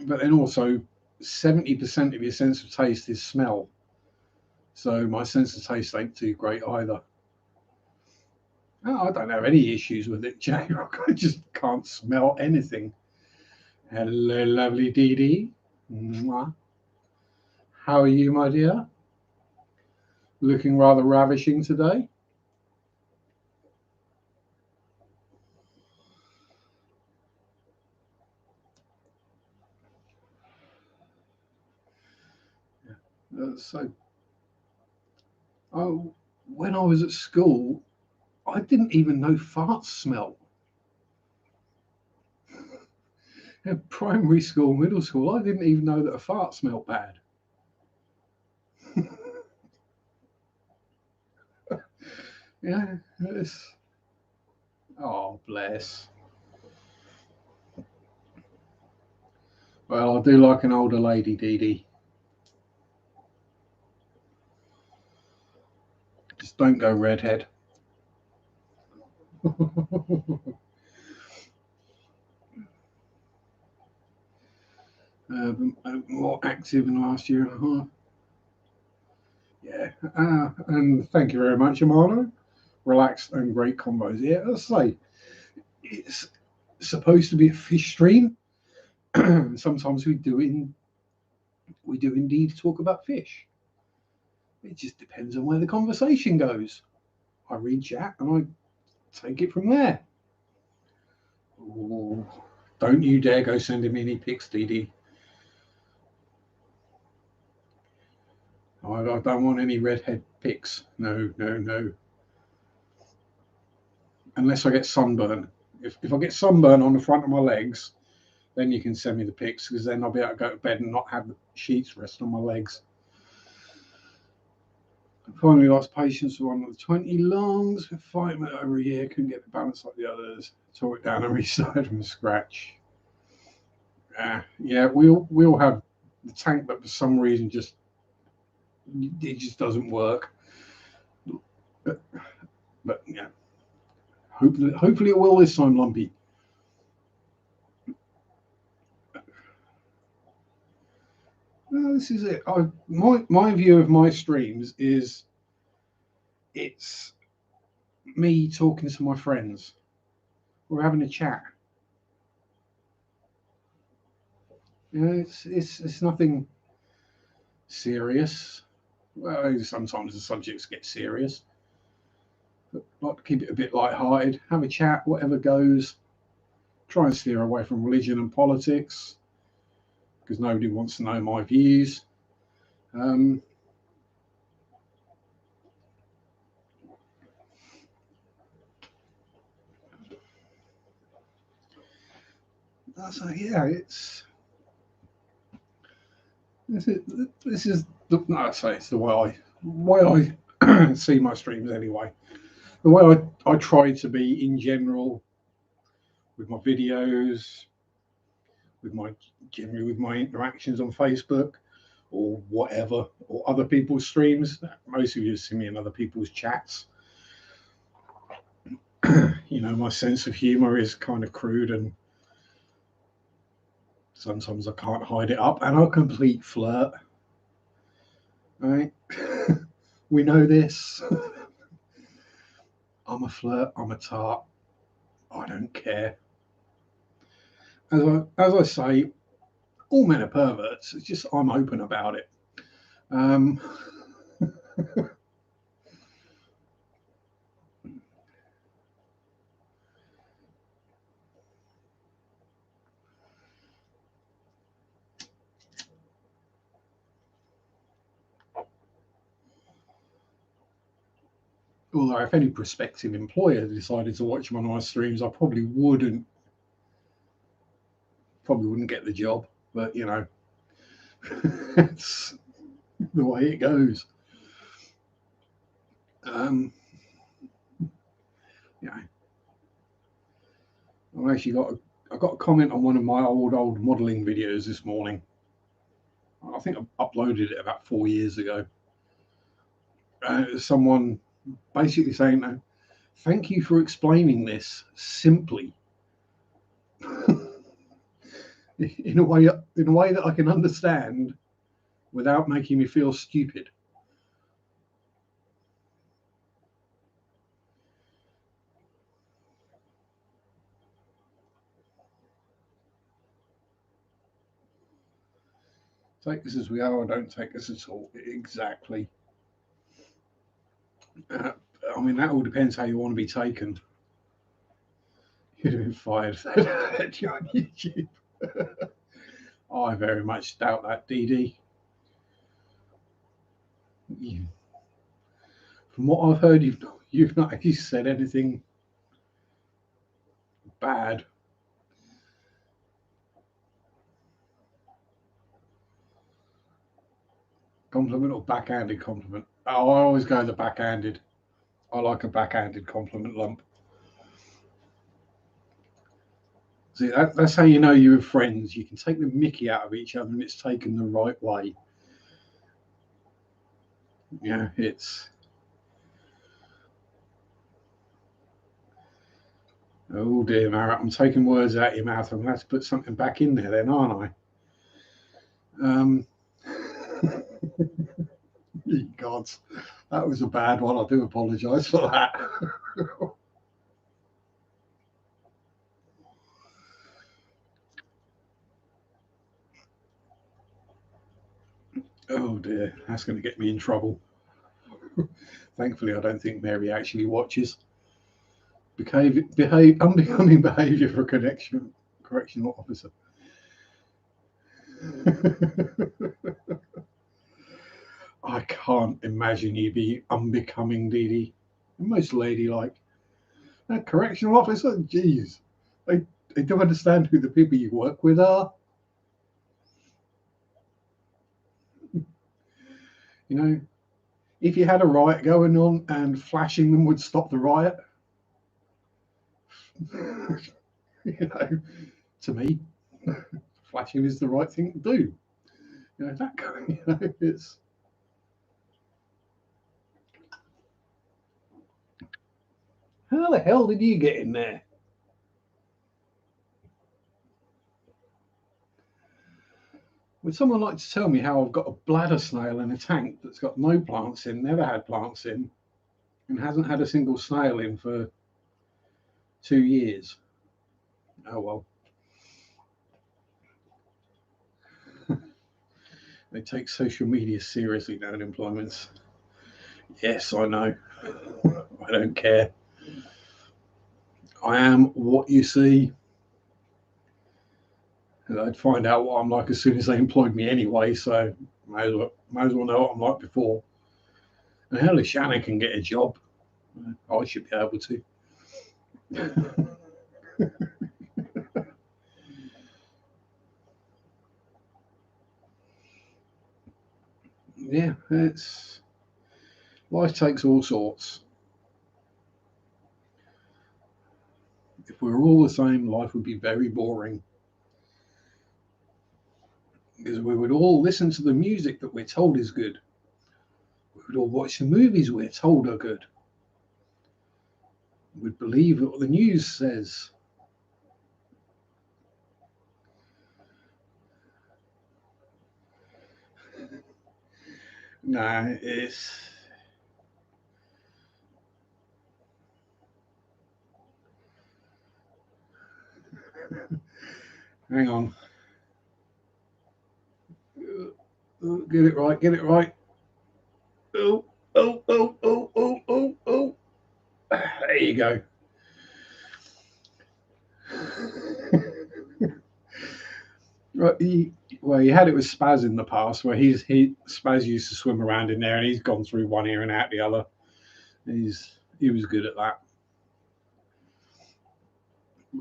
But then also, 70% of your sense of taste is smell. So my sense of taste ain't too great either. Oh, I don't have any issues with it, Jay. I just can't smell anything. Hello, lovely Dee Dee. How are you, my dear? Looking rather ravishing today. So, oh, when I was at school, I didn't even know farts smell. In primary school, middle school, I didn't even know that a fart smelled bad. Yeah, it's, oh, bless. Well, I do like an older lady, Dee Dee. Just don't go redhead. More active in the last year and a half. Yeah, and thank you very much, Amano. Relaxed and great combos. Yeah, let's say it's supposed to be a fish stream. Sometimes we do indeed talk about fish. It just depends on where the conversation goes. I read chat and I take it from there. Ooh, don't you dare go sending me any pics, Dee Dee. I don't want any redhead pics. No, no, no. Unless I get sunburn. If I get sunburn on the front of my legs, then you can send me the pics, because then I'll be able to go to bed and not have the sheets rest on my legs. I finally lost patience with one of the 20 longs. Fighting it over a year, couldn't get the balance like the others. Tore it down and restarted from scratch. Yeah, we all have the tank, but for some reason it just doesn't work. But yeah, hopefully it will this time, Lumpy. This is it. My view of my streams is it's me talking to my friends. We're having a chat. It's nothing serious. Well, sometimes the subjects get serious. Like to keep it a bit light-hearted, have a chat, whatever goes. Try and steer away from religion and politics because nobody wants to know my views. So yeah, this is the, no, I say it's the way I see my streams anyway. The way I try to be in general with my videos, with my generally with my interactions on Facebook or whatever, or other people's streams. Most of you see me in other people's chats. You know, my sense of humor is kind of crude and sometimes I can't hide it up, and I'm a complete flirt. Right? We know this. I'm a flirt, I'm a tart. I don't care. As I say, all men are perverts. It's just I'm open about it. Although if any prospective employer decided to watch one of my streams, I probably wouldn't get the job. But you know, it's the way it goes. Yeah, I actually I got a comment on one of my old modelling videos this morning. I think I uploaded it about 4 years ago. Someone basically saying, "Thank you for explaining this simply in a way that I can understand without making me feel stupid." Take this as we are, or don't take this at all. Exactly. I mean, that all depends how you want to be taken. You'd have been fired on YouTube. I very much doubt that, DD. From what I've heard, you've not actually said anything bad. Compliment or backhanded compliment? Oh, I always go the backhanded. I like a backhanded compliment lump. See, that's how you know you're friends. You can take the mickey out of each other and it's taken the right way. Yeah, it's... Oh dear, Marat, I'm taking words out of your mouth. I'm going to have to put something back in there then, aren't I? God, that was a bad one. I do apologise for that. Oh dear, that's going to get me in trouble. Thankfully, I don't think Mary actually watches. Unbecoming behaviour for a correctional officer. I can't imagine you be unbecoming, Dee Dee. Most ladylike. A correctional officer? Jeez. I don't understand who the people you work with are. You know, if you had a riot going on and flashing them would stop the riot, you know, to me, flashing is the right thing to do. You know, that kind, you know, it's... How the hell did you get in there? Would someone like to tell me how I've got a bladder snail in a tank that's got no plants in, never had plants in, and hasn't had a single snail in for 2 years? Oh well. They take social media seriously now in employments. Yes, I know. I don't care. I am what you see. And I'd find out what I'm like as soon as they employed me anyway, so might as well know what I'm like before. And hell, if Shannon can get a job, I should be able to. Yeah, it's life takes all sorts. If we were all the same, life would be very boring. Because we would all listen to the music that we're told is good. We would all watch the movies we're told are good. We'd believe what the news says. No, it's hang on. Get it right, get it right. Oh, oh, oh, oh, oh, oh, oh. There you go. Right, he had it with Spaz in the past, where Spaz used to swim around in there, and he's gone through one ear and out the other. He was good at that.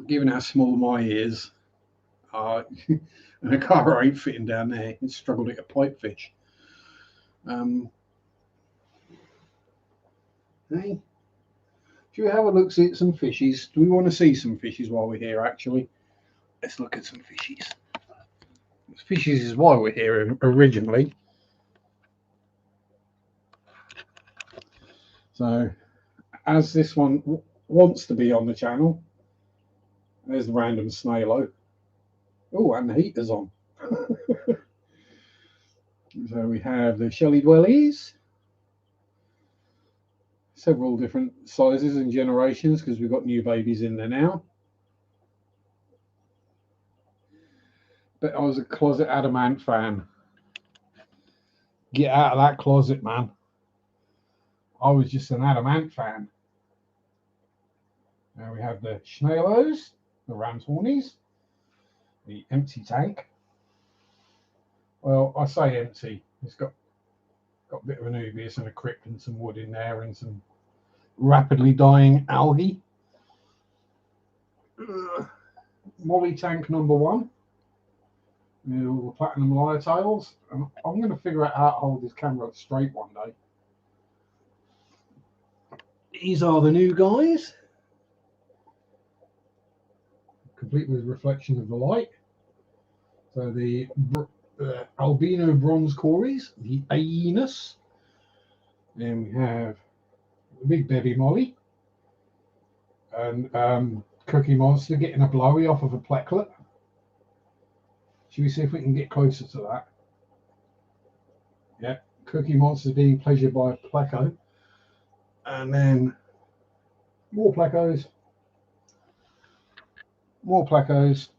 Given how small my ears are, and a car ain't fitting down there, he struggled to get a pipefish. Hey, should we have a look see at some fishies? Do we want to see some fishies while we're here? Actually, let's look at some fishies. Fishies is why we're here originally. So, as this one wants to be on the channel, there's the random snailo. Oh, and the heater's on. So we have the Shelly Dwellies, several different sizes and generations because we've got new babies in there now. But I was a closet adamant fan. Get out of that closet, man. I was just an adamant fan. Now we have the Schnellos, the Ramshornies, the empty tank. Well, I say empty. It's got a bit of an ubius and a crypt and some wood in there and some rapidly dying algae. Molly tank number 1. With all the platinum lyre tails. And I'm going to figure out how to hold this camera straight one day. These are the new guys. Complete with reflection of the light. So the albino bronze cories, the Aenus. Then we have the big baby Molly. And Cookie Monster getting a blowy off of a plecklet. Should we see if we can get closer to that? Yeah, Cookie Monster being pleasured by a pleco. And then more plecos. More plecos.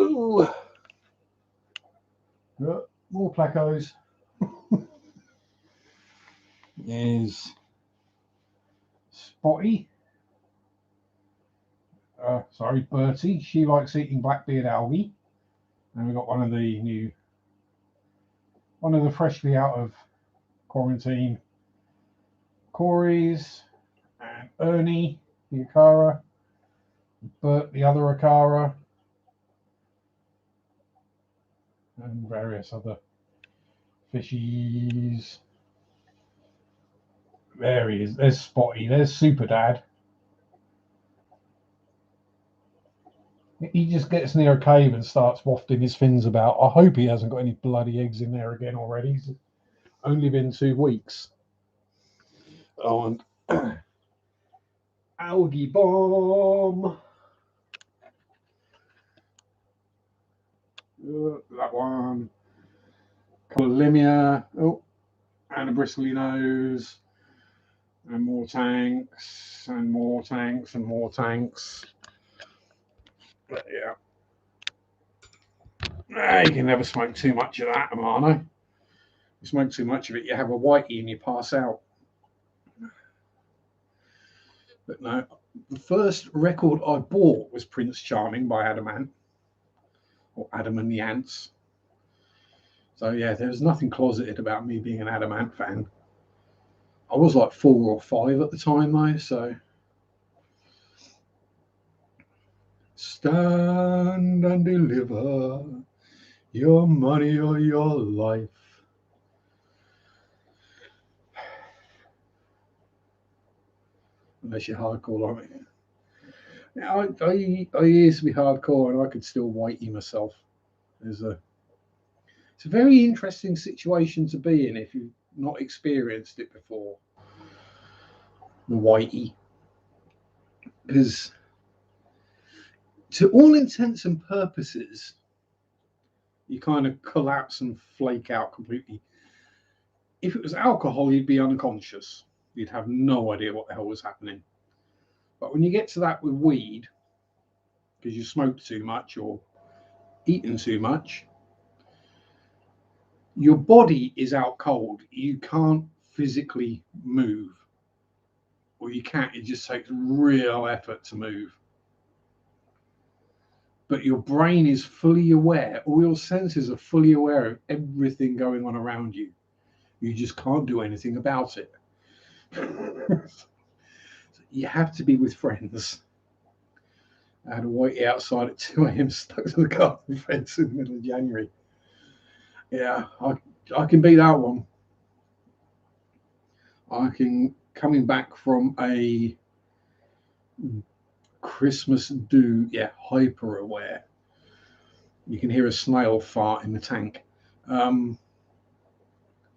Ooh. More plecos. Is Spotty. Sorry, Bertie. She likes eating blackbeard algae. And we've got one of the freshly out of quarantine Corey's, and Ernie, the Akara, Bert, the other Akara, and various other fishies. There he is. There's Spotty. There's Super Dad. He just gets near a cave and starts wafting his fins about. I hope he hasn't got any bloody eggs in there again already. It's only been 2 weeks. Oh, and algae bomb. That one. Colimia. Oh, and a bristly nose. And more tanks, and more tanks, and more tanks. But yeah. You can never smoke too much of that, Amano. You smoke too much of it, you have a whitey and you pass out. But no, the first record I bought was Prince Charming by Adam Ant, or Adam and the Ants. So yeah, there's nothing closeted about me being an Adam Ant fan. I was like 4 or 5 at the time though, so. Stand and deliver your money or your life. Unless you're hardcore like me. Now, I used to be hardcore and I could still whitey myself. It's a very interesting situation to be in if you've not experienced it before. The whitey. Because to all intents and purposes, you kind of collapse and flake out completely. If it was alcohol, you'd be unconscious. You'd have no idea what the hell was happening. But when you get to that with weed, because you smoked too much or eaten too much, your body is out cold. You can't physically move. Or you can't, it just takes real effort to move. But your brain is fully aware, all your senses are fully aware of everything going on around you. You just can't do anything about it. You have to be with friends. I had a whitey outside at 2 a.m. stuck to the garden fence in the middle of January. Yeah, I can beat that one. Coming back from a Christmas do, yeah, hyper aware. You can hear a snail fart in the tank.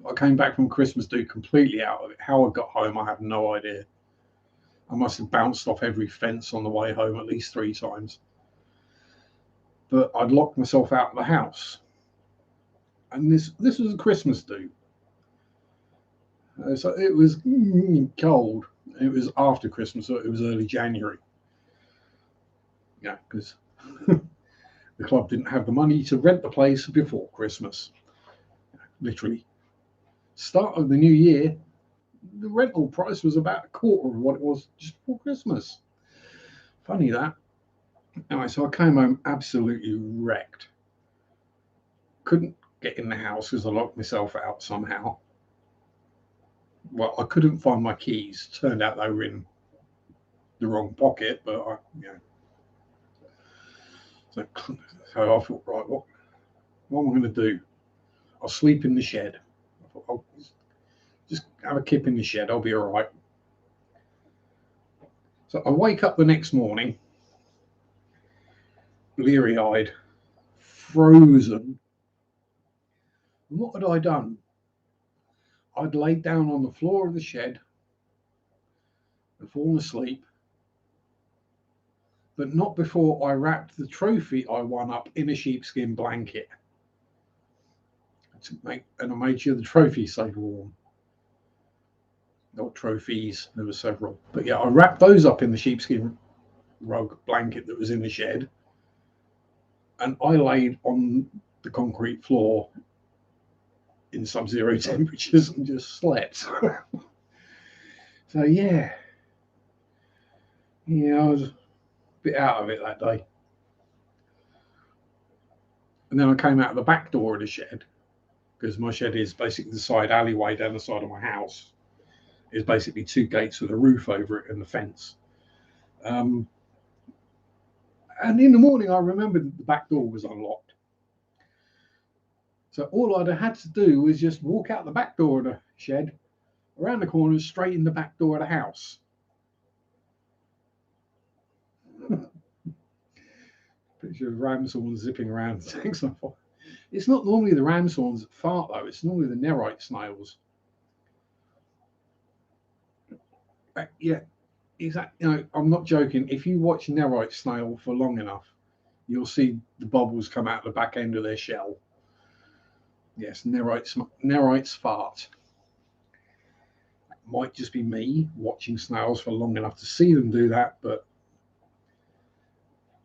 I came back from Christmas do completely out of it. How I got home, I have no idea. I must have bounced off every fence on the way home at least 3 times. But I'd locked myself out of the house. And this was a Christmas do. So it was cold. It was after Christmas, so it was early January. Yeah, because the club didn't have the money to rent the place before Christmas. Literally. Start of the new year, the rental price was about a quarter of what it was just before Christmas. Funny that. Anyway, so I came home absolutely wrecked. Couldn't get in the house because I locked myself out somehow. Well, I couldn't find my keys. Turned out they were in the wrong pocket, but So I thought, right, what am I going to do? I'll sleep in the shed. I thought, I'll just have a kip in the shed. I'll be all right. So I wake up the next morning, bleary-eyed, frozen. And what had I done? I'd laid down on the floor of the shed and fallen asleep, but not before I wrapped the trophy I won up in a sheepskin blanket. I made sure the trophy stayed warm. Not trophies, there were several. But yeah, I wrapped those up in the sheepskin rug blanket that was in the shed. And I laid on the concrete floor in sub-zero temperatures and just slept. So yeah, I was a bit out of it that day. And then I came out of the back door of the shed, because my shed is basically the side alleyway down the side of my house. It's basically 2 gates with a roof over it and the fence. And in the morning, I remembered the back door was unlocked. So all I'd have had to do was just walk out the back door of the shed, around the corner, straight in the back door of the house. Picture of ramshorn zipping around. It's not normally the ramshorns that fart, though. It's normally the nerite snails. Yeah, exactly. I'm not joking. If you watch nerite snail for long enough, you'll see the bubbles come out the back end of their shell. Yes, nerites fart. It might just be me watching snails for long enough to see them do that, but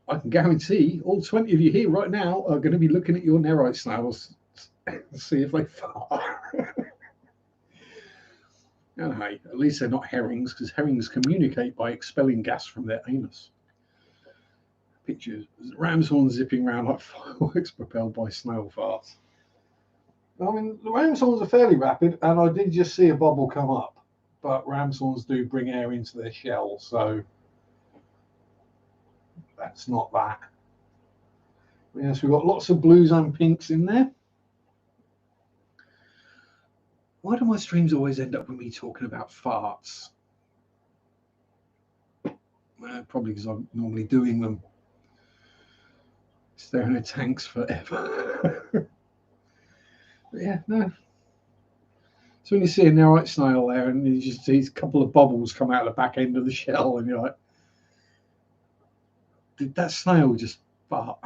I can guarantee all 20 of you here right now are going to be looking at your nerite snails and see if they fart. And hey, at least they're not herrings, because herrings communicate by expelling gas from their anus. Pictures ram's horn zipping around like fireworks propelled by snail farts. I mean, the ram's horns are fairly rapid, and I did just see a bubble come up. But ram's horns do bring air into their shell, so that's not that. Yes, we've got lots of blues and pinks in there. Why do my streams always end up with me talking about farts? Probably because I'm normally doing them. Staring at tanks forever. Yeah, no. So when you see a narrow snail there and you just see a couple of bubbles come out of the back end of the shell and you're like, did that snail just fart?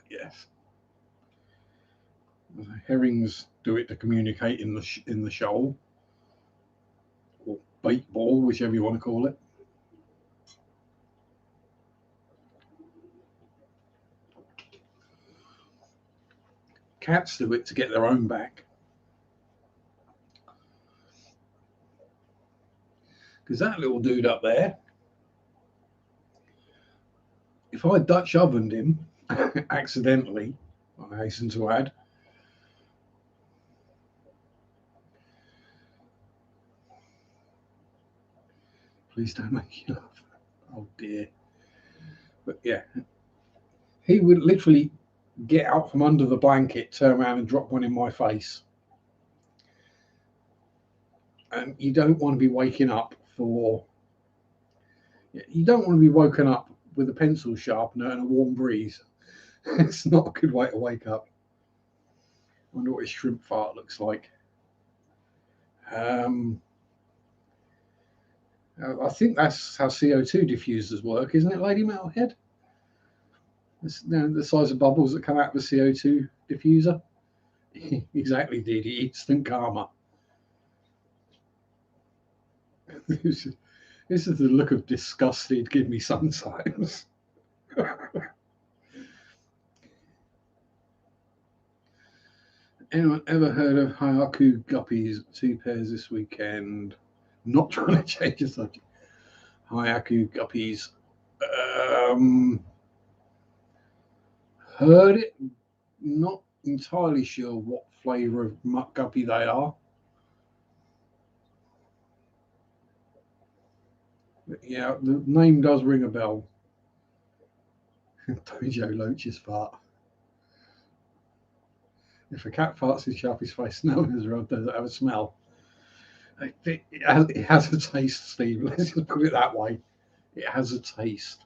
Yes. Herrings do it to communicate in the shoal, or bait ball, whichever you want to call it. Cats do it to get their own back. Because that little dude up there, if I Dutch ovened him accidentally, I hasten to add, please don't make you laugh. Oh dear. But yeah, he would literally get out from under the blanket, turn around and drop one in my face. And you don't want to be waking up you don't want to be woken up with a pencil sharpener and a warm breeze. It's not a good way to wake up. I wonder what a shrimp fart looks like. I think that's how CO2 diffusers work, isn't it, Lady Metalhead? The size of bubbles that come out of a CO2 diffuser. Exactly, Dee Dee. Instant karma. This is the look of disgust he'd give me sometimes. Anyone ever heard of Haiku guppies? 2 pairs this weekend. Not trying to change the subject. Haiku guppies. Heard it. Not entirely sure what flavour of muck guppy they are. But yeah, the name does ring a bell. Dojo Loach's fart. If a cat farts in Sharpe's face, no one does it have a smell. It has a taste, Steve. Let's just put it that way. It has a taste.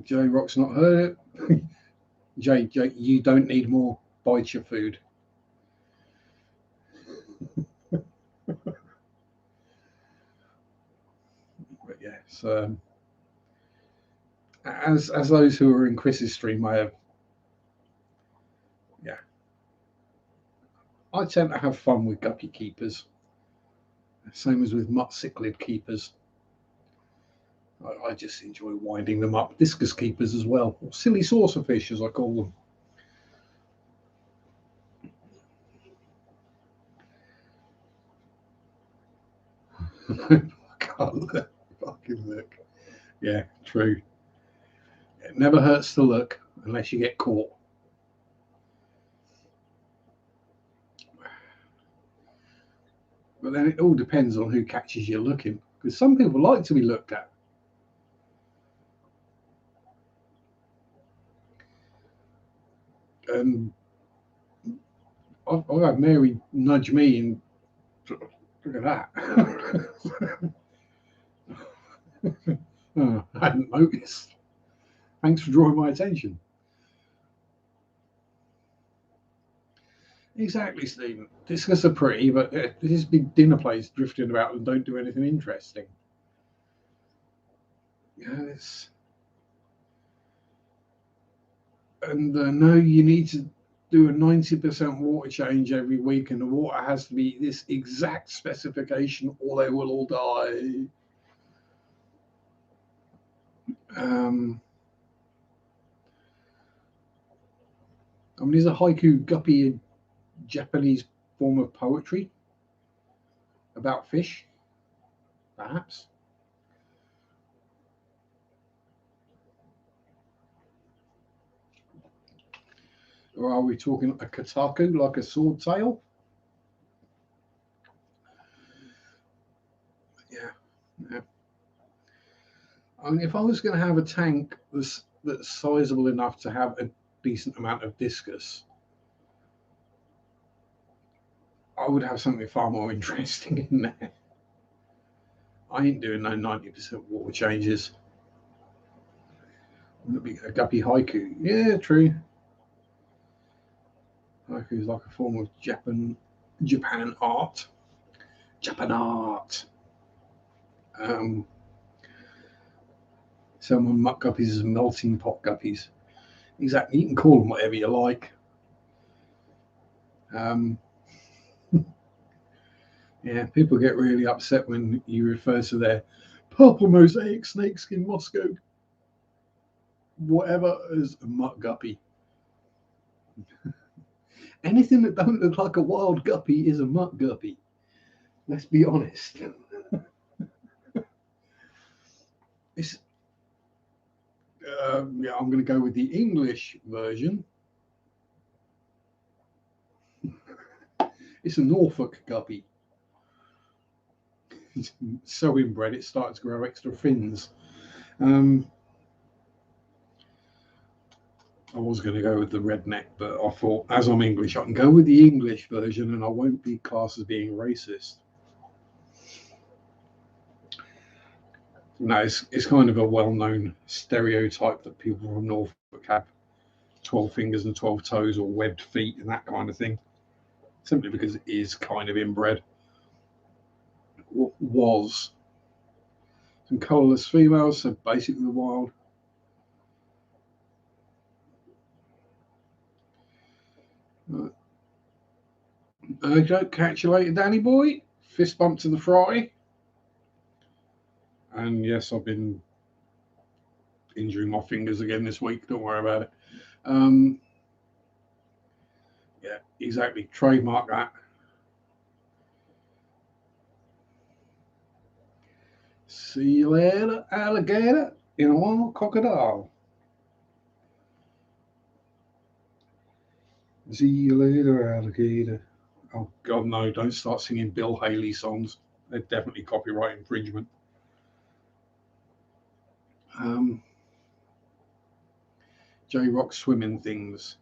J Rock's not heard it. Jay, you don't need more bite your food. But yes, as those who are in Chris's stream may have, yeah, I tend to have fun with guppy keepers. Same as with mutt cichlid keepers. I just enjoy winding them up. Discus keepers as well, or silly saucer fish as I call them. I can't look. Fucking look. Yeah, true. It never hurts to look unless you get caught. But then it all depends on who catches you looking, because some people like to be looked at. And I've had Mary nudge me and look at that. Oh, I hadn't noticed. Thanks for drawing my attention. Exactly, Stephen. Discus are pretty, but this big dinner place drifting about and don't do anything interesting. Yes. And no, you need to do a 90% water change every week, and the water has to be this exact specification, or they will all die. I mean, is a haiku guppy a Japanese form of poetry about fish? Perhaps. Or are we talking a kotaku, like a sword tail? Yeah. Yeah. I mean, if I was going to have a tank that's sizable enough to have a decent amount of discus, I would have something far more interesting in there. I ain't doing no 90% water changes. Would be a guppy haiku? Yeah, true. Haiku is like a form of Japan art. Japan art. Someone muck guppies as melting pot guppies. Exactly. You can call them whatever you like. Yeah, people get really upset when you refer to their purple mosaic snakeskin Moscow whatever as a muck guppy. Anything that don't look like a wild guppy is a muck guppy. Let's be honest. It's, yeah, I'm going to go with the English version. It's a Norfolk guppy. It's so inbred, it started to grow extra fins. I was going to go with the redneck, but I thought, as I'm English, I can go with the English version and I won't be classed as being racist. No, it's kind of a well-known stereotype that people from Norfolk have 12 fingers and 12 toes or webbed feet and that kind of thing, simply because it is kind of inbred. Was some colourless females, so basically the wild. Okay, catch you later, Danny boy. Fist bump to the fry. And yes, I've been injuring my fingers again this week. Don't worry about it. Yeah, exactly. Trademark that. See you later, alligator. In a while, crocodile. See you later, alligator. Oh, God, no, don't start singing Bill Haley songs. They're definitely copyright infringement. J-Rock swimming things.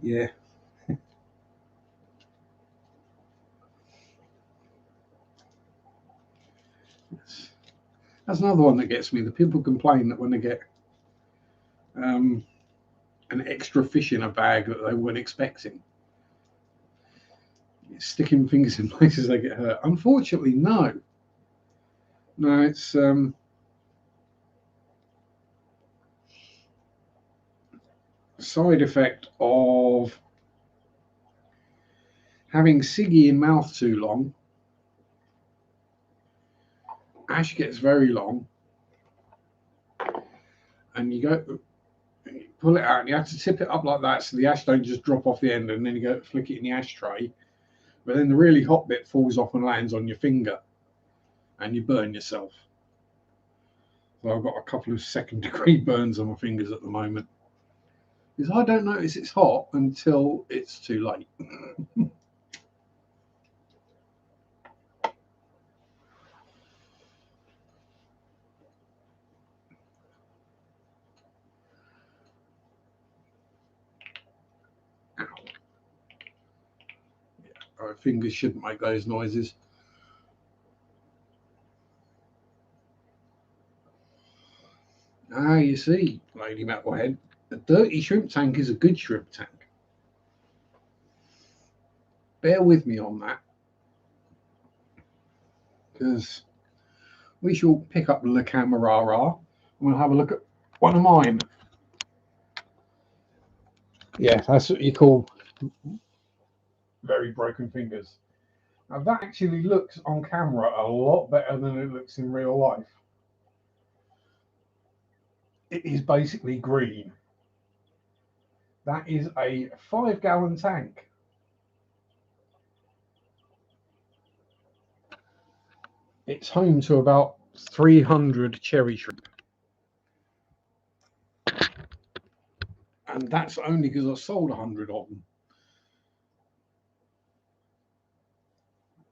Yeah. That's another one that gets me. The people complain that when they get an extra fish in a bag that they weren't expecting, sticking fingers in places they get hurt. Unfortunately, no. No, it's side effect of having ciggy in mouth too long. Ash gets very long, and you go pull it out, and you have to tip it up like that so the ash don't just drop off the end, and then you go flick it in the ashtray. But then the really hot bit falls off and lands on your finger, and you burn yourself. So I've got a couple of second-degree burns on my fingers at the moment. Because I don't notice it's hot until it's too late. Our fingers shouldn't make those noises. Ah, you see, Lady Metalhead, a dirty shrimp tank is a good shrimp tank. Bear with me on that, because we shall pick up the camera and we'll have a look at one of mine. Yeah, that's what you call very broken fingers. Now that actually looks on camera a lot better than it looks in real life. It is basically green. That is a 5-gallon tank. It's home to about 300 cherry shrimp. And that's only because I sold 100 of them.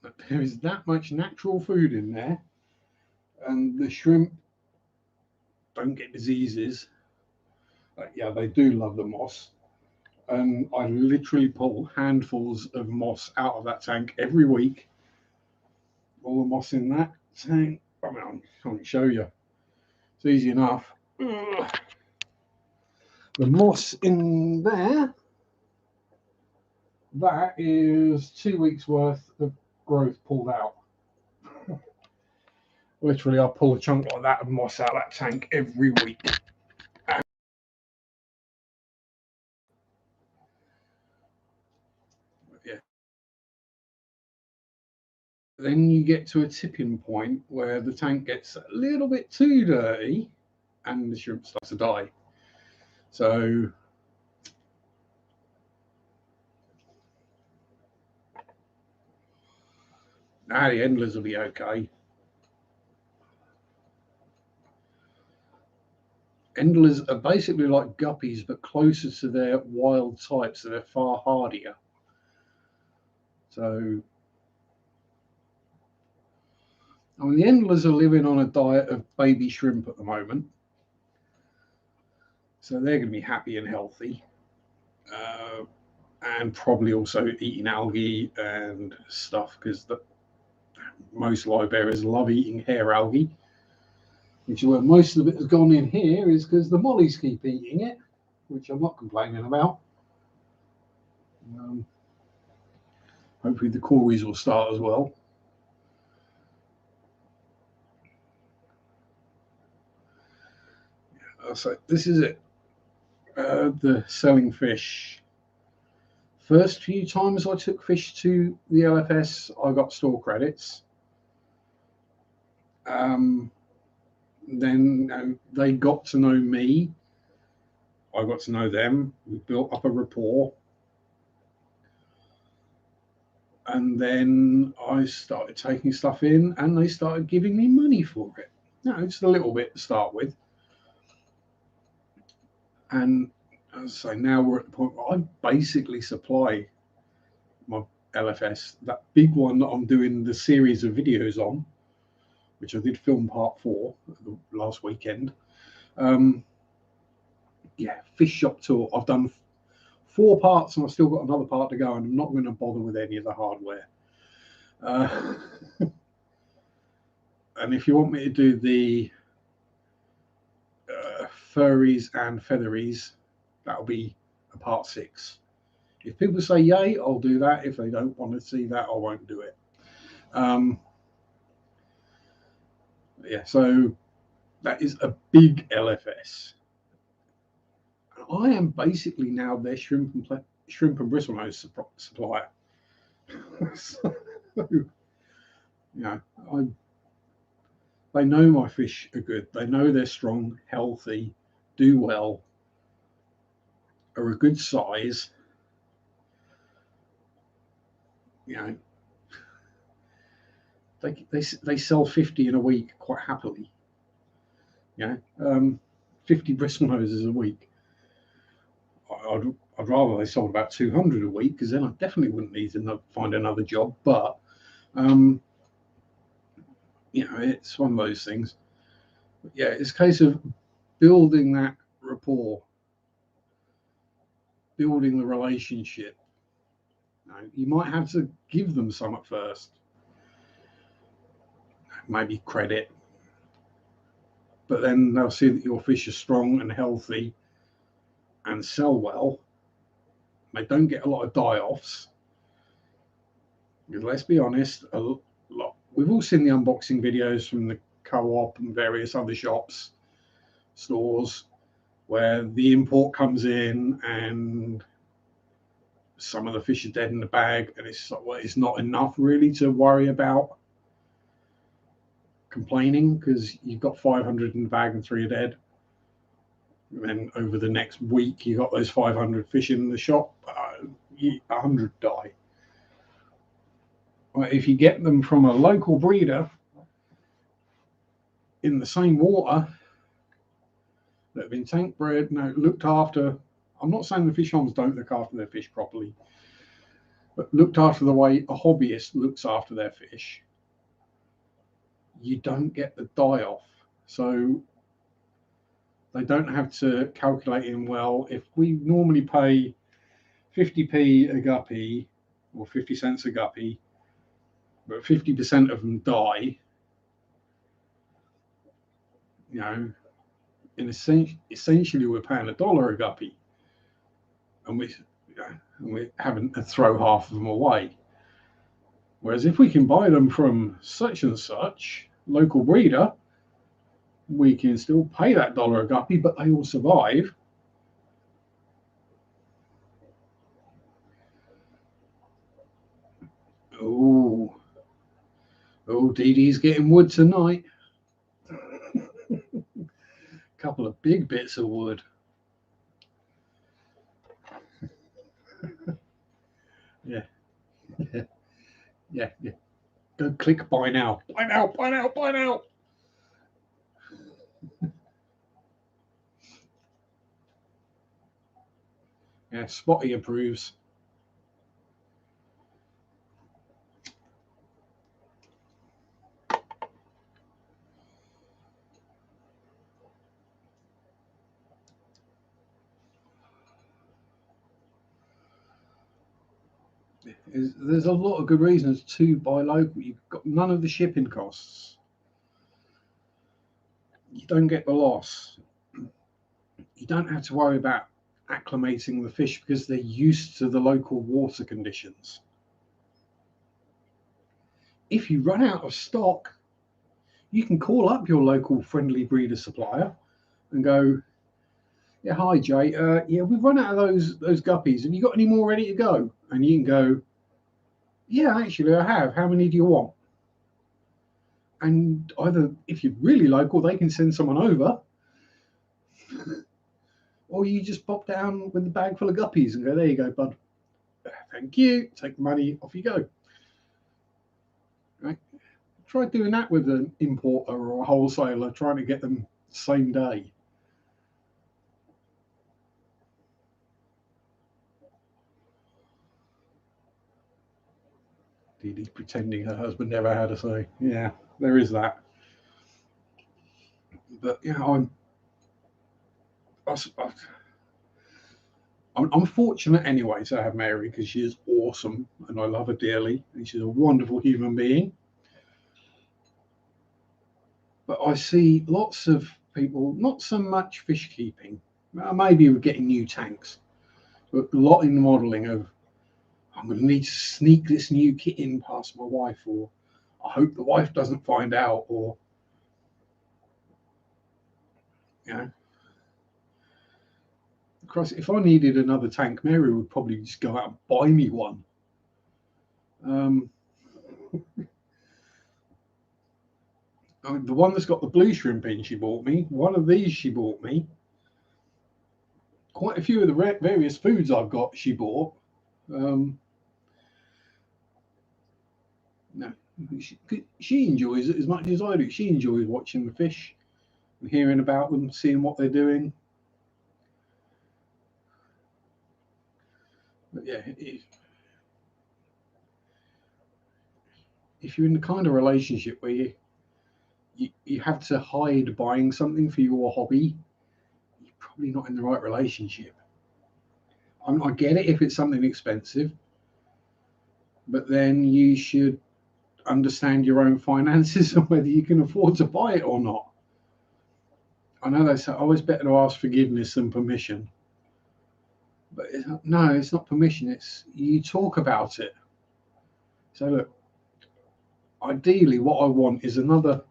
But there is that much natural food in there, and the shrimp don't get diseases. Yeah, they do love the moss. And I literally pull handfuls of moss out of that tank every week. All the moss in that tank. I mean, I can't show you. It's easy enough. Ugh. The moss in there, that is 2 weeks worth of growth pulled out. Literally, I pull a chunk like that of moss out of that tank every week. Yeah. Then you get to a tipping point where the tank gets a little bit too dirty and the shrimp starts to die. So now the endlers will be okay. Endlers are basically like guppies, but closer to their wild types, so they're far hardier. So, I mean, the endlers are living on a diet of baby shrimp at the moment. So they're going to be happy and healthy. And probably also eating algae and stuff, because most live bearers love eating hair algae, which is where most of it has gone in here, is because the mollies keep eating it, which I'm not complaining about. Hopefully the cories will start as well. So this is it. The selling fish. First few times I took fish to the LFS, I got store credits. Then they got to know me. I got to know them. We built up a rapport. And then I started taking stuff in, and they started giving me money for it. Just a little bit to start with. And as I say, now we're at the point where I basically supply my LFS, that big one that I'm doing the series of videos on, which I did film part 4 last weekend. Fish shop tour. I've done 4 parts, and I've still got another part to go, and I'm not going to bother with any of the hardware. And if you want me to do the furries and featheries, that'll be a part 6. If people say yay, I'll do that. If they don't want to see that, I won't do it. So that is a big LFS. I am basically now their shrimp and bristlenose supplier. So, they know my fish are good. They know they're strong, healthy, do well, are a good size. They sell 50 in a week quite happily. 50 bristlenoses a week. I'd rather they sold about 200 a week, because then I definitely wouldn't need to find another job. But it's one of those things. But it's a case of building that rapport, building the relationship. You might have to give them some at first, maybe credit, but then they'll see that your fish are strong and healthy and sell well. They don't get a lot of die-offs. Let's be honest, a lot. We've all seen the unboxing videos from the Co-op and various other shops, stores. where the import comes in and some of the fish are dead in the bag, and it's not enough really to worry about complaining because you've got 500 in the bag and 3 are dead. And then over the next week, you got those 500 fish in the shop, 100 die. Well, if you get them from a local breeder in the same water that have been tank bred, looked after. I'm not saying the fish farms don't look after their fish properly, but looked after the way a hobbyist looks after their fish, you don't get the die off. So they don't have to calculate in, well, if we normally pay 50p a guppy or 50 cents a guppy, but 50% of them die, in essentially we're paying $1 a guppy, and we're having to throw half of them away. Whereas if we can buy them from such and such local breeder, we can still pay that $1 a guppy, but they will survive. Oh, Dee Dee's getting wood tonight. Couple of big bits of wood. Yeah. Go click buy now. Buy now, buy now, buy now. Yeah, Spotty approves. There's a lot of good reasons to buy local. You've got none of the shipping costs. You don't get the loss. You don't have to worry about acclimating the fish because they're used to the local water conditions. If you run out of stock, you can call up your local friendly breeder supplier and go, yeah, hi Jay, yeah, we've run out of those guppies. Have you got any more ready to go? And you can go, yeah, actually I have. How many do you want? And either, if you're really local, they can send someone over, or you just pop down with a bag full of guppies and go, there you go, bud. Thank you. Take the money, off you go. Right? Try doing that with an importer or a wholesaler, trying to get them same day. Dee Dee's pretending her husband never had a say. Yeah, there is that. But I'm fortunate anyway to have Mary because she is awesome and I love her dearly and she's a wonderful human being. But I see lots of people, not so much fish keeping, maybe we're getting new tanks, but a lot in modelling of, I'm going to need to sneak this new kit in past my wife, or I hope the wife doesn't find out, or, Christ, if I needed another tank, Mary would probably just go out and buy me one. The one that's got the blue shrimp in, she bought me. One of these she bought me. Quite a few of the various foods I've got, she bought. No, she enjoys it as much as I do. She enjoys watching the fish and hearing about them, seeing what they're doing. But yeah, if you're in the kind of relationship where you have to hide buying something for your hobby, you're probably not in the right relationship. I get it if it's something expensive, but then you should understand your own finances and whether you can afford to buy it or not. I know they say always better to ask forgiveness than permission, but no, it's not permission. It's you talk about it. So look, ideally, what I want is another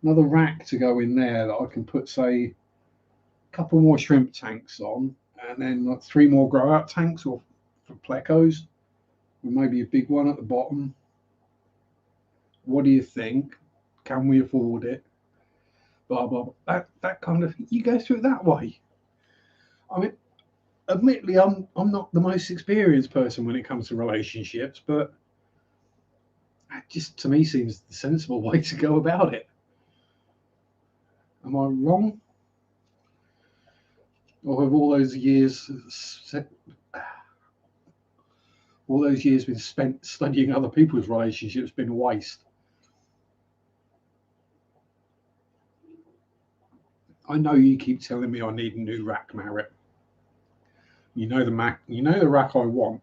rack to go in there that I can put, say, couple more shrimp tanks on, and then like 3 more grow out tanks or for plecos, or maybe a big one at the bottom. What do you think? Can we afford it? Blah blah. Blah. That kind of, you go through it that way. I mean, admittedly, I'm not the most experienced person when it comes to relationships, but that just to me seems the sensible way to go about it. Am I wrong? Or have all those years been spent studying other people's relationships been a waste? I know you keep telling me I need a new rack, Marriott. You know the rack I want.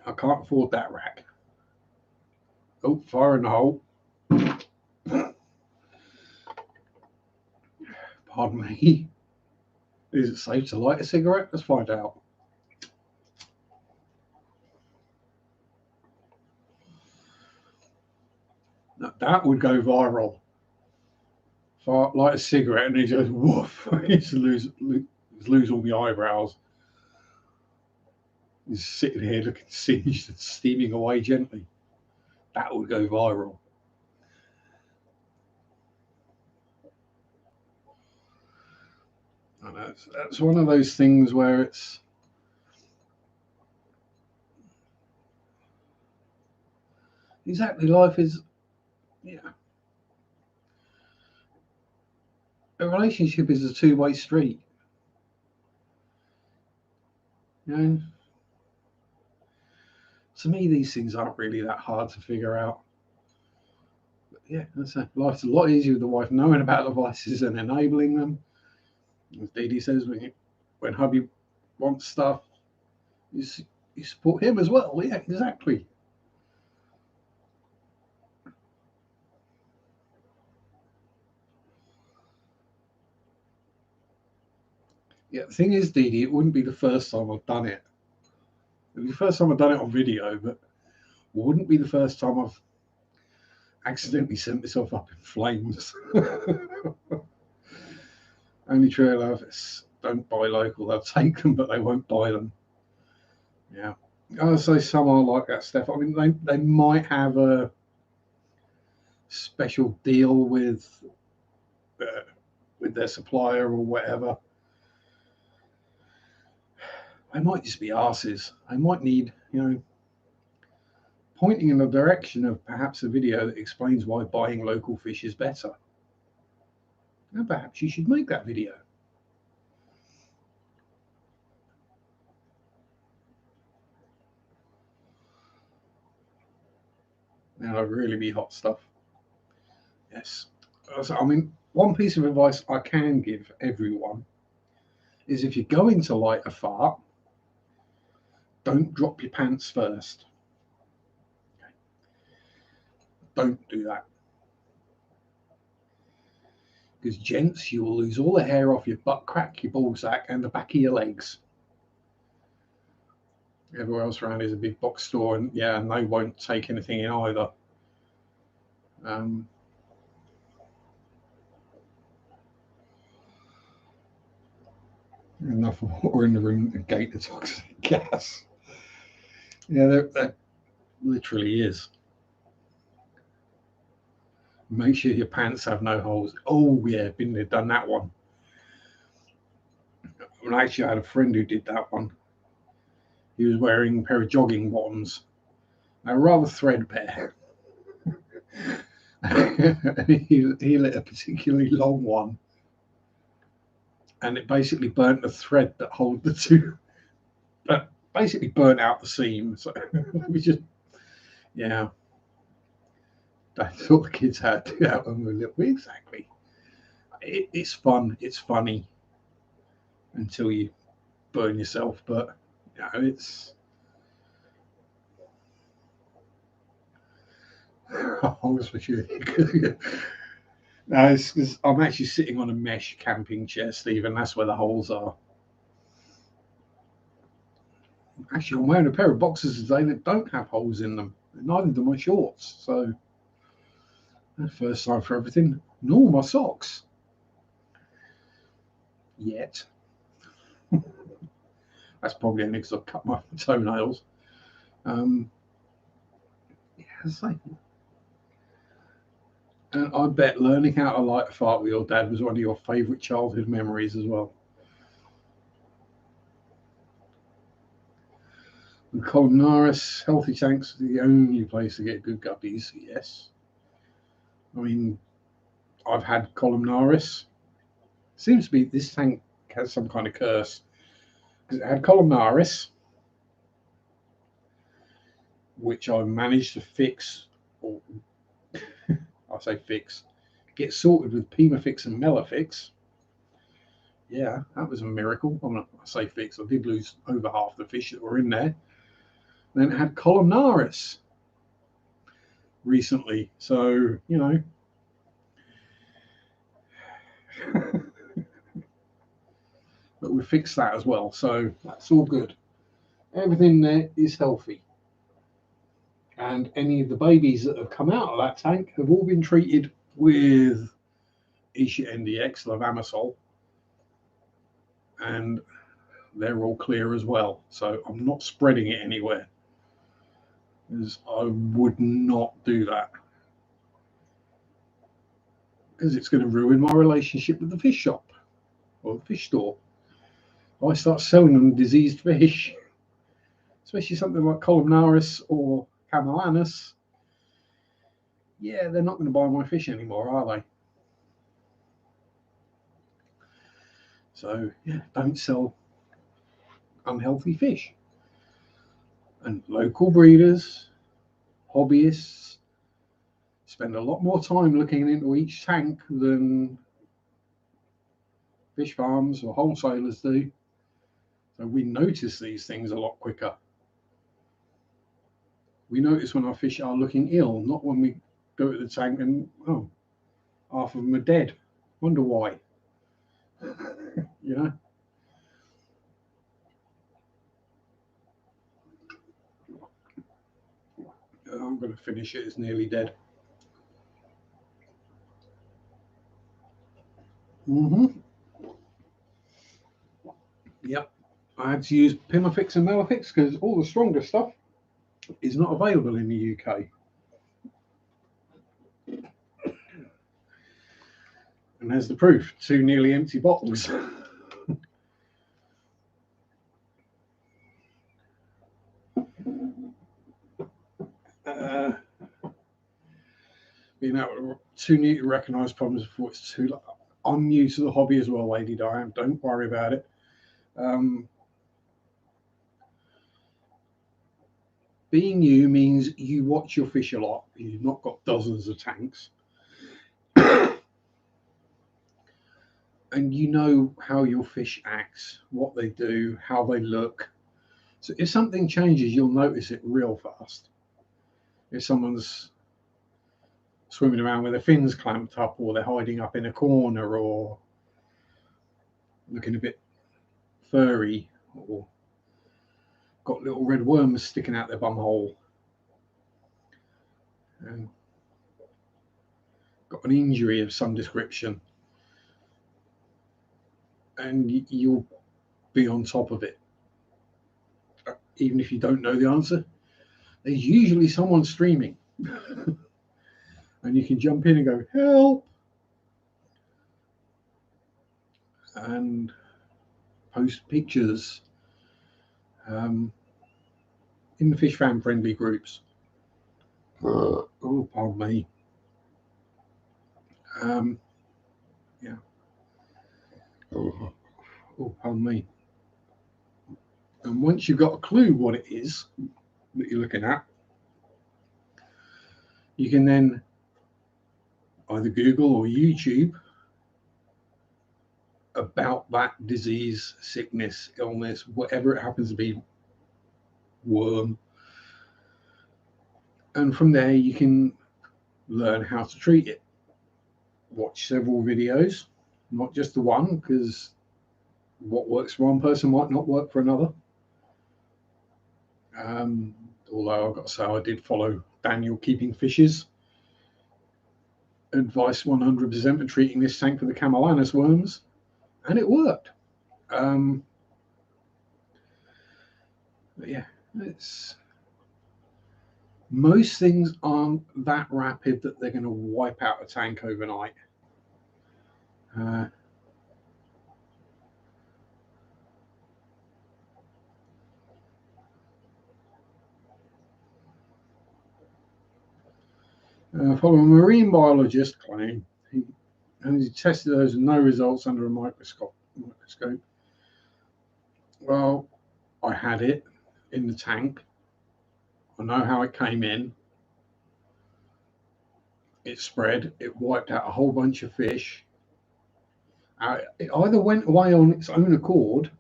I can't afford that rack. Oh, fire in the hole. Pardon me. Is it safe to light a cigarette? Let's find out. Now, that would go viral. If I light a cigarette and it just woof, I used to lose all my eyebrows. He's sitting here looking singed and steaming away gently. That would go viral. And that's one of those things where it's exactly, life is, yeah. A relationship is a two-way street. You know, to me, these things aren't really that hard to figure out. But yeah, life's a lot easier with the wife knowing about the vices and enabling them. As Dee Dee says, when hubby wants stuff, you support him as well. Yeah, exactly. Yeah, the thing is, Dee Dee, it wouldn't be the first time I've done it. It'd be the first time I've done it on video, but it wouldn't be the first time I've accidentally sent myself up in flames. Only true love is don't buy local. They'll take them, but they won't buy them. Yeah. I would say some are like that, Steph. I mean, they might have a special deal with their supplier or whatever. They might just be arses. They might need, pointing in the direction of perhaps a video that explains why buying local fish is better. And perhaps you should make that video. Now that'd really be hot stuff. Yes. So, I mean, one piece of advice I can give everyone is if you're going to light a fart, don't drop your pants first. Okay. Don't do that. Because, gents, you will lose all the hair off your butt crack, your ball sack, and the back of your legs. Everywhere else around is a big box store, and yeah, and they won't take anything in either. Enough water in the room to gate the toxic gas. Yeah, that literally is. Make sure your pants have no holes. Oh yeah, been there, done that one. And actually, I had a friend who did that one. He was wearing a pair of jogging bottoms. They were rather threadbare. he lit a particularly long one, and it basically burnt the thread that hold the two. But basically burnt out the seam. So we just, yeah. That's what the kids had to do that when we were little. Exactly. It's fun. It's funny until you burn yourself. But it's. Holes for sure. No, it's because I'm actually sitting on a mesh camping chair, Stephen. That's where the holes are. Actually, I'm wearing a pair of boxers today that don't have holes in them. Neither do my shorts. So, first time for everything. Nor my socks. yet. That's probably only because I've cut my toenails. Yeah, and I bet learning how to light a fart with your dad was one of your favourite childhood memories as well. And columnaris, healthy tanks are the only place to get good guppies. Yes. I mean, I've had columnaris. Seems to be this tank has some kind of curse. Because it had columnaris, which I managed to fix, or I say fix, get sorted with Pimafix and Melafix. Yeah, that was a miracle. I'm not I say fix. I did lose over half the fish that were in there. Then it had columnaris recently, so you know. But we fixed that as well, so that's all good. Everything there is healthy. And any of the babies that have come out of that tank have all been treated with Isha NDX, Levamisol, and they're all clear as well. So I'm not spreading it anywhere, because I would not do that, because it's going to ruin my relationship with the fish shop or the fish store. If I start selling them diseased fish, especially something like columnaris or camelanus, yeah, they're not going to buy my fish anymore, are they? So yeah, don't sell unhealthy fish. And local breeders, hobbyists, spend a lot more time looking into each tank than fish farms or wholesalers do. So we notice these things a lot quicker. We notice when our fish are looking ill, not when we go to the tank and, oh, half of them are dead. Wonder why. You know? I'm going to finish it. It's nearly dead. Yep. I had to use Pimafix and Melafix because all the stronger stuff is not available in the UK. And there's the proof, 2 nearly empty bottles. Being able too new to recognise problems before it's too late. I'm new to the hobby as well, Lady Diane. Don't worry about it. Being new means you watch your fish a lot. You've not got dozens of tanks. And you know how your fish acts, what they do, how they look. So if something changes, you'll notice it real fast. If someone's swimming around with their fins clamped up, or they're hiding up in a corner, or looking a bit furry, or got little red worms sticking out their bum hole, and got an injury of some description, and you'll be on top of it. Even if you don't know the answer, there's usually someone streaming. And you can jump in and go, help, and post pictures in the fish fan friendly groups. Oh, pardon me. Yeah. Oh, pardon me. And once you've got a clue what it is that you're looking at, you can then either Google or YouTube about that disease, sickness, illness, whatever it happens to be, worm. And from there, you can learn how to treat it. Watch several videos, not just the one, because what works for one person might not work for another. Although I've got to say, I did follow Daniel Keeping Fishes advice 100% for treating this tank for the camelanus worms, and it worked. But yeah, it's most things aren't that rapid that they're going to wipe out a tank overnight. Follow a marine biologist claim he tested those with no results under a microscope. Well, I had it in the tank. I know how it came in. It spread. It wiped out a whole bunch of fish. It either went away on its own accord,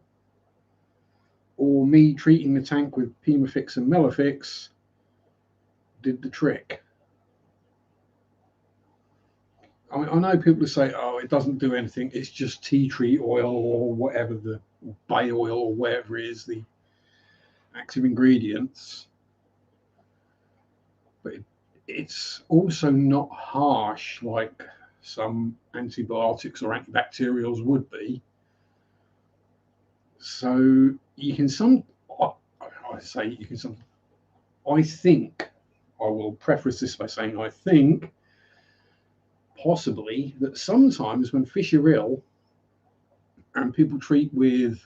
or me treating the tank with Pemafix and Melafix did the trick. I know people say, "Oh, it doesn't do anything. It's just tea tree oil or whatever, the bay oil or whatever it is, the active ingredients." But it's also not harsh like some antibiotics or antibacterials would be. So you can I think, I will preface this by saying I think possibly that sometimes when fish are ill and people treat with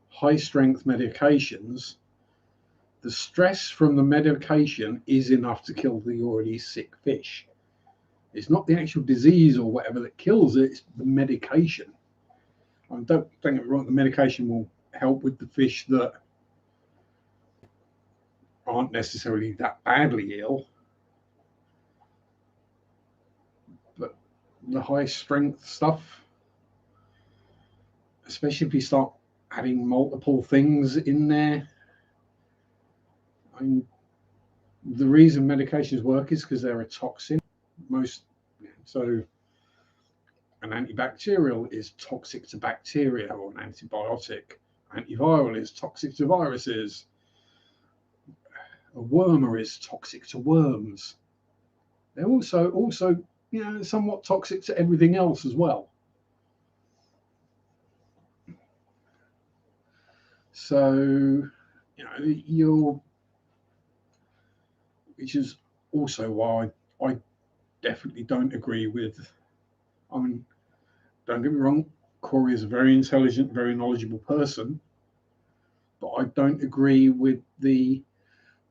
high strength medications, the stress from the medication is enough to kill the already sick fish. It's not the actual disease or whatever that kills it, it's the medication. Don't get me wrong, the medication will help with the fish that aren't necessarily that badly ill, but the high strength stuff, especially if you start adding multiple things in there. I mean, the reason medications work is because they're a toxin. So an antibacterial is toxic to bacteria, or an antibiotic. Antiviral is toxic to viruses. A wormer is toxic to worms. They're also somewhat toxic to everything else as well. So which is also why I definitely don't agree with. I mean, don't get me wrong, Corey is a very intelligent, very knowledgeable person, but I don't agree with the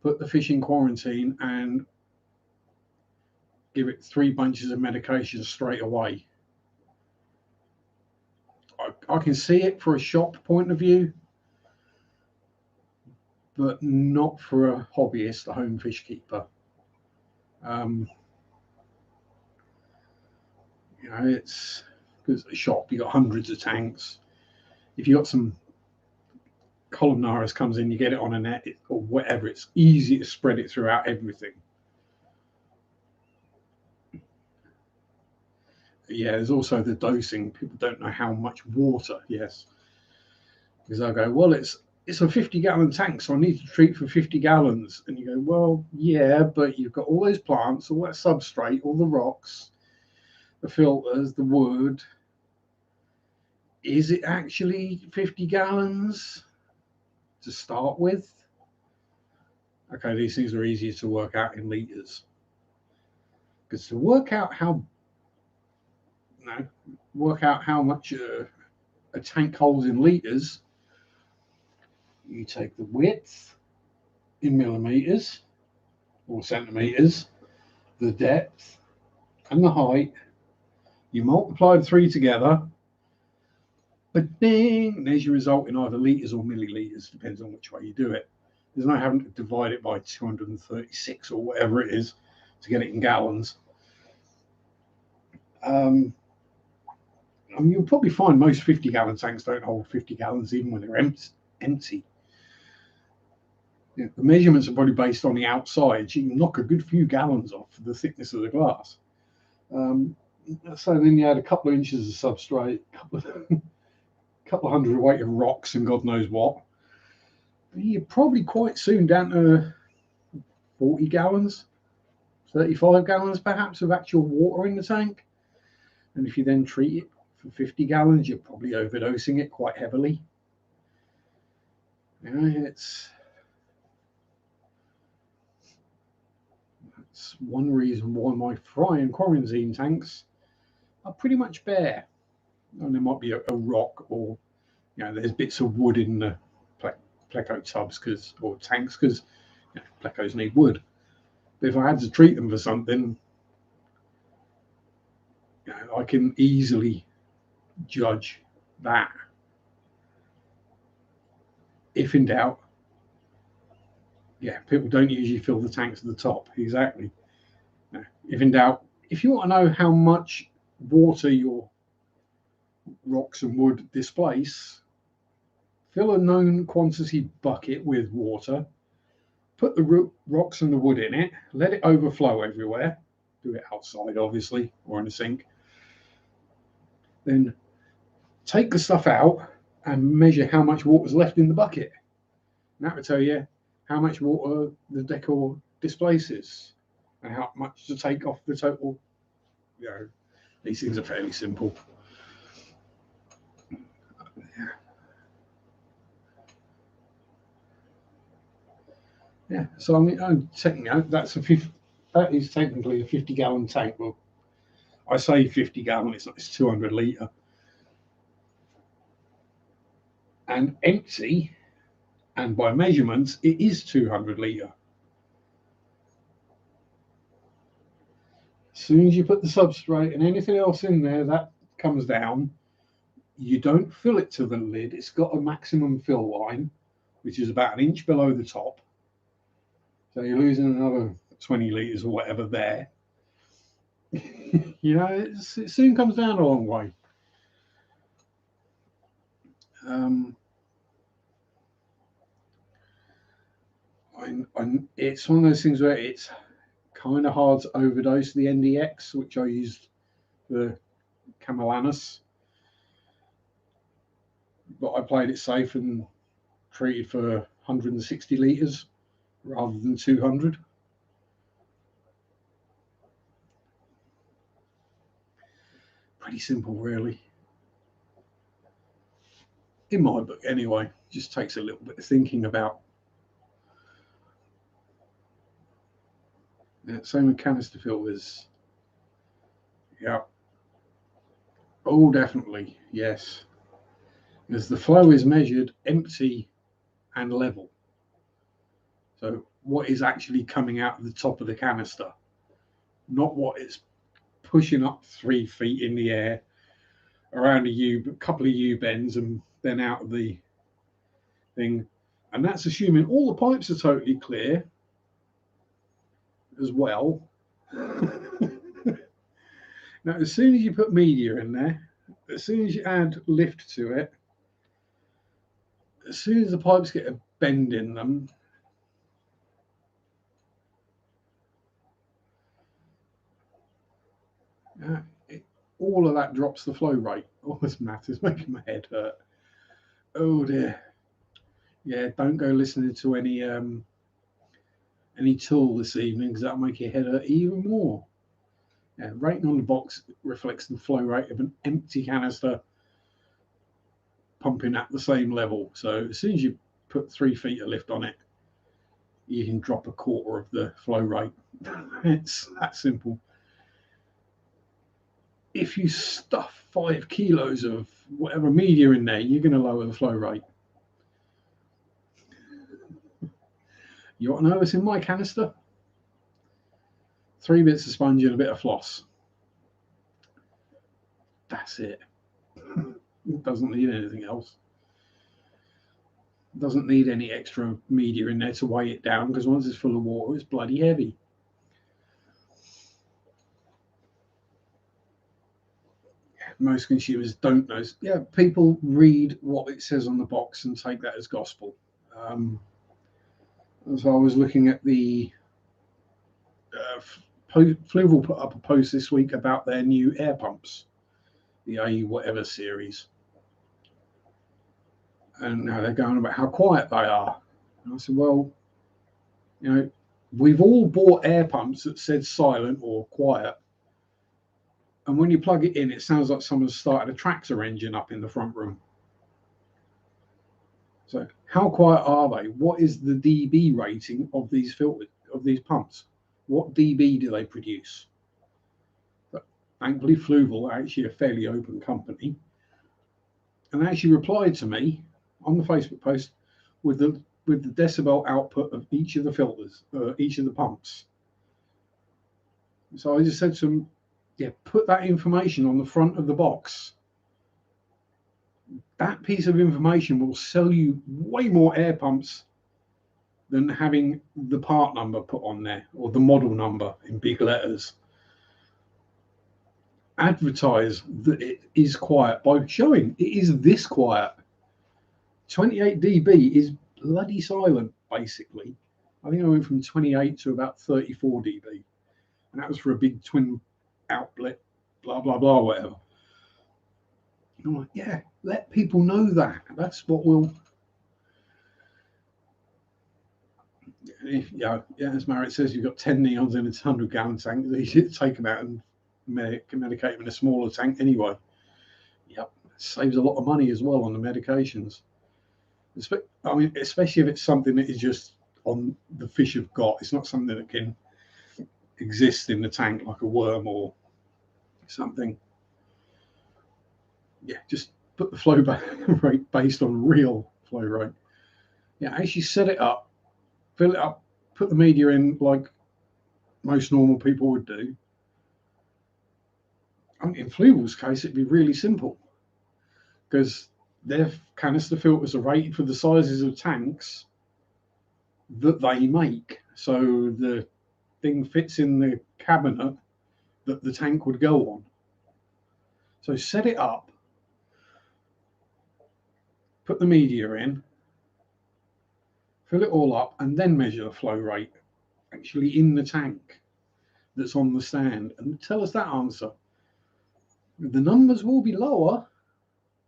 put the fish in quarantine and give it 3 bunches of medication straight away. I can see it for a shop point of view, but not for a hobbyist, a home fish keeper. It's because at the shop you got hundreds of tanks. If you got some columnaris comes in, you get it on a net or whatever, it's easy to spread it throughout everything. Yeah, there's also the dosing. People don't know how much water. Yes, because they'll go, well, it's a 50-gallon tank, so I need to treat for 50 gallons. And you go, well, yeah, but you've got all those plants, all that substrate, all the rocks, the filters, the wood. Is it actually 50 gallons to start with? Okay, these things are easier to work out in liters. Because to work out how much a tank holds in liters, you take the width in millimeters or centimeters, the depth and the height. You multiply the 3 together, but ding, there's your result in either liters or milliliters, depends on which way you do it. There's no having to divide it by 236 or whatever it is to get it in gallons. You'll probably find most 50-gallon tanks don't hold 50 gallons even when they're empty. The measurements are probably based on the outside. You can knock a good few gallons off the thickness of the glass. So then you add a couple of inches of substrate, couple of hundred weight of rocks and God knows what. You're probably quite soon down to 40 gallons, 35 gallons perhaps of actual water in the tank. And if you then treat it For 50 gallons, you're probably overdosing it quite heavily. You know, it's one reason why my fry and quarantine tanks are pretty much bare. And there might be a rock, or there's bits of wood in the pleco tubs or tanks because plecos need wood. But if I had to treat them for something, I can easily judge that. If in doubt, people don't usually fill the tanks to the top. Exactly. If in doubt, if you want to know how much water your rocks and wood displace, fill a known quantity bucket with water, put the rocks and the wood in it, let it overflow everywhere. Do it outside, obviously, or in a sink. Then take the stuff out and measure how much water's left in the bucket. And that will tell you how much water the decor displaces and how much to take off the total. These things are fairly simple. So I mean, that is technically a 50-gallon tank. Well, I say 50 gallon, it's 200 litre. And empty, and by measurements, it is 200 litre. As soon as you put the substrate and anything else in there, that comes down. You don't fill it to the lid. It's got a maximum fill line, which is about an inch below the top. So you're losing another 20 litres or whatever there. It soon comes down a long way. It's one of those things where it's kind of hard to overdose the NDX, which I used the Camellanus, but I played it safe and treated for 160 litres rather than 200. Pretty simple, really. In my book, anyway. Just takes a little bit of thinking about. Same with canister filters. Yeah. Oh, definitely. Yes. As the flow is measured empty and level. So what is actually coming out of the top of the canister, not what it's pushing up 3 feet in the air around a couple of U-bends and then out of the thing. And that's assuming all the pipes are totally clear as well. Now, as soon as you put media in there, as soon as you add lift to it, as soon as the pipes get a bend in them, all of that drops the flow rate. Oh, this math is making my head hurt. Oh dear. Yeah, don't go listening to any Tool this evening, because that'll make your head hurt even more. Yeah, rating on the box reflects the flow rate of an empty canister pumping at the same level. So as soon as you put 3 feet of lift on it, you can drop a quarter of the flow rate. It's that simple. If you stuff 5 kilos of whatever media in there, you're going to lower the flow rate. You want to know what's in my canister? 3 bits of sponge and a bit of floss. That's it. It doesn't need anything else. It doesn't need any extra media in there to weigh it down, because once it's full of water, it's bloody heavy. Most consumers don't know. Yeah, people read what it says on the box and take that as gospel. So I was looking at the Fluval put up a post this week about their new air pumps, the A whatever series, and now they're going about how quiet they are. And I said, well, we've all bought air pumps that said silent or quiet, And when you plug it in, it sounds like someone started a tractor engine up in the front room. So how quiet are they? What is the dB rating of these filters, of these pumps? What dB do they produce? But thankfully, Fluval are actually a fairly open company, and they actually replied to me on the Facebook post with the decibel output of each of the filters, each of the pumps. So I just said to them, yeah, put that information on the front of the box. That piece of information will sell you way more air pumps than having the part number put on there or the model number in big letters. Advertise that it is quiet by showing it is this quiet. 28 dB is bloody silent, basically. I think I went from 28 to about 34 dB, and that was for a big twin outlet, blah, blah, blah, whatever. And I'm like, yeah, let people know that. That's what will. Yeah, as Marit says, you've got 10 neons in a 100-gallon tank. You should take them out and medicate them in a smaller tank anyway. Yep, saves a lot of money as well on the medications. I mean, especially if it's something that is just on the fish have got. It's not something that can exist in the tank like a worm or something. Yeah, just put the flow rate based on real flow rate. Yeah, actually set it up, fill it up, put the media in like most normal people would do. I mean, in Fluval's case, it'd be really simple because their canister filters are rated for the sizes of tanks that they make. So the thing fits in the cabinet that the tank would go on. So set it up, put the media in, fill it all up, and then measure the flow rate actually in the tank that's on the stand and tell us that answer. The numbers will be lower,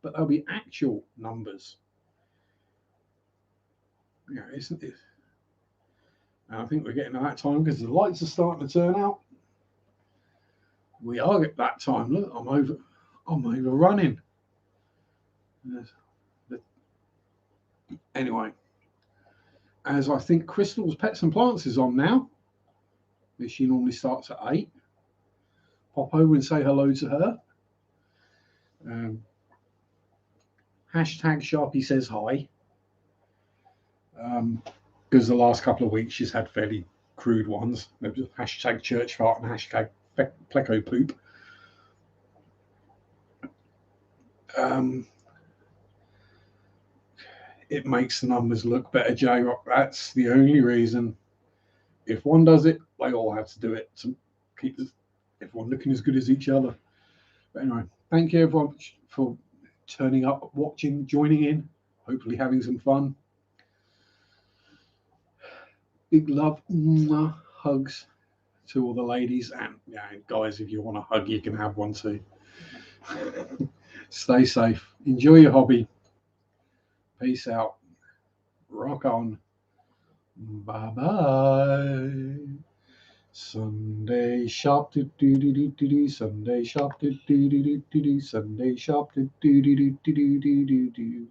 but they'll be actual numbers. Yeah, isn't it? And I think we're getting to that time because the lights are starting to turn out. We are at that time. Look, I'm overrunning. Anyway, as I think Crystal's Pets and Plants is on now. She normally starts at 8. Pop over and say hello to her. Hashtag Sharpe says hi. Because the last couple of weeks she's had fairly crude ones. Hashtag church fart and hashtag pleco poop. It makes the numbers look better, J-Rock. That's the only reason. If one does it, they all have to do it to keep everyone looking as good as each other. But anyway, thank you everyone for turning up, watching, joining in, hopefully having some fun. Big love, hugs to all the ladies and guys. If you want a hug, you can have one too. Stay safe. Enjoy your hobby. Peace out. Rock on. Bye bye. Sunday shop do do do do do do. Sunday shop do do do do do do. Sunday shop do do do do do do do do.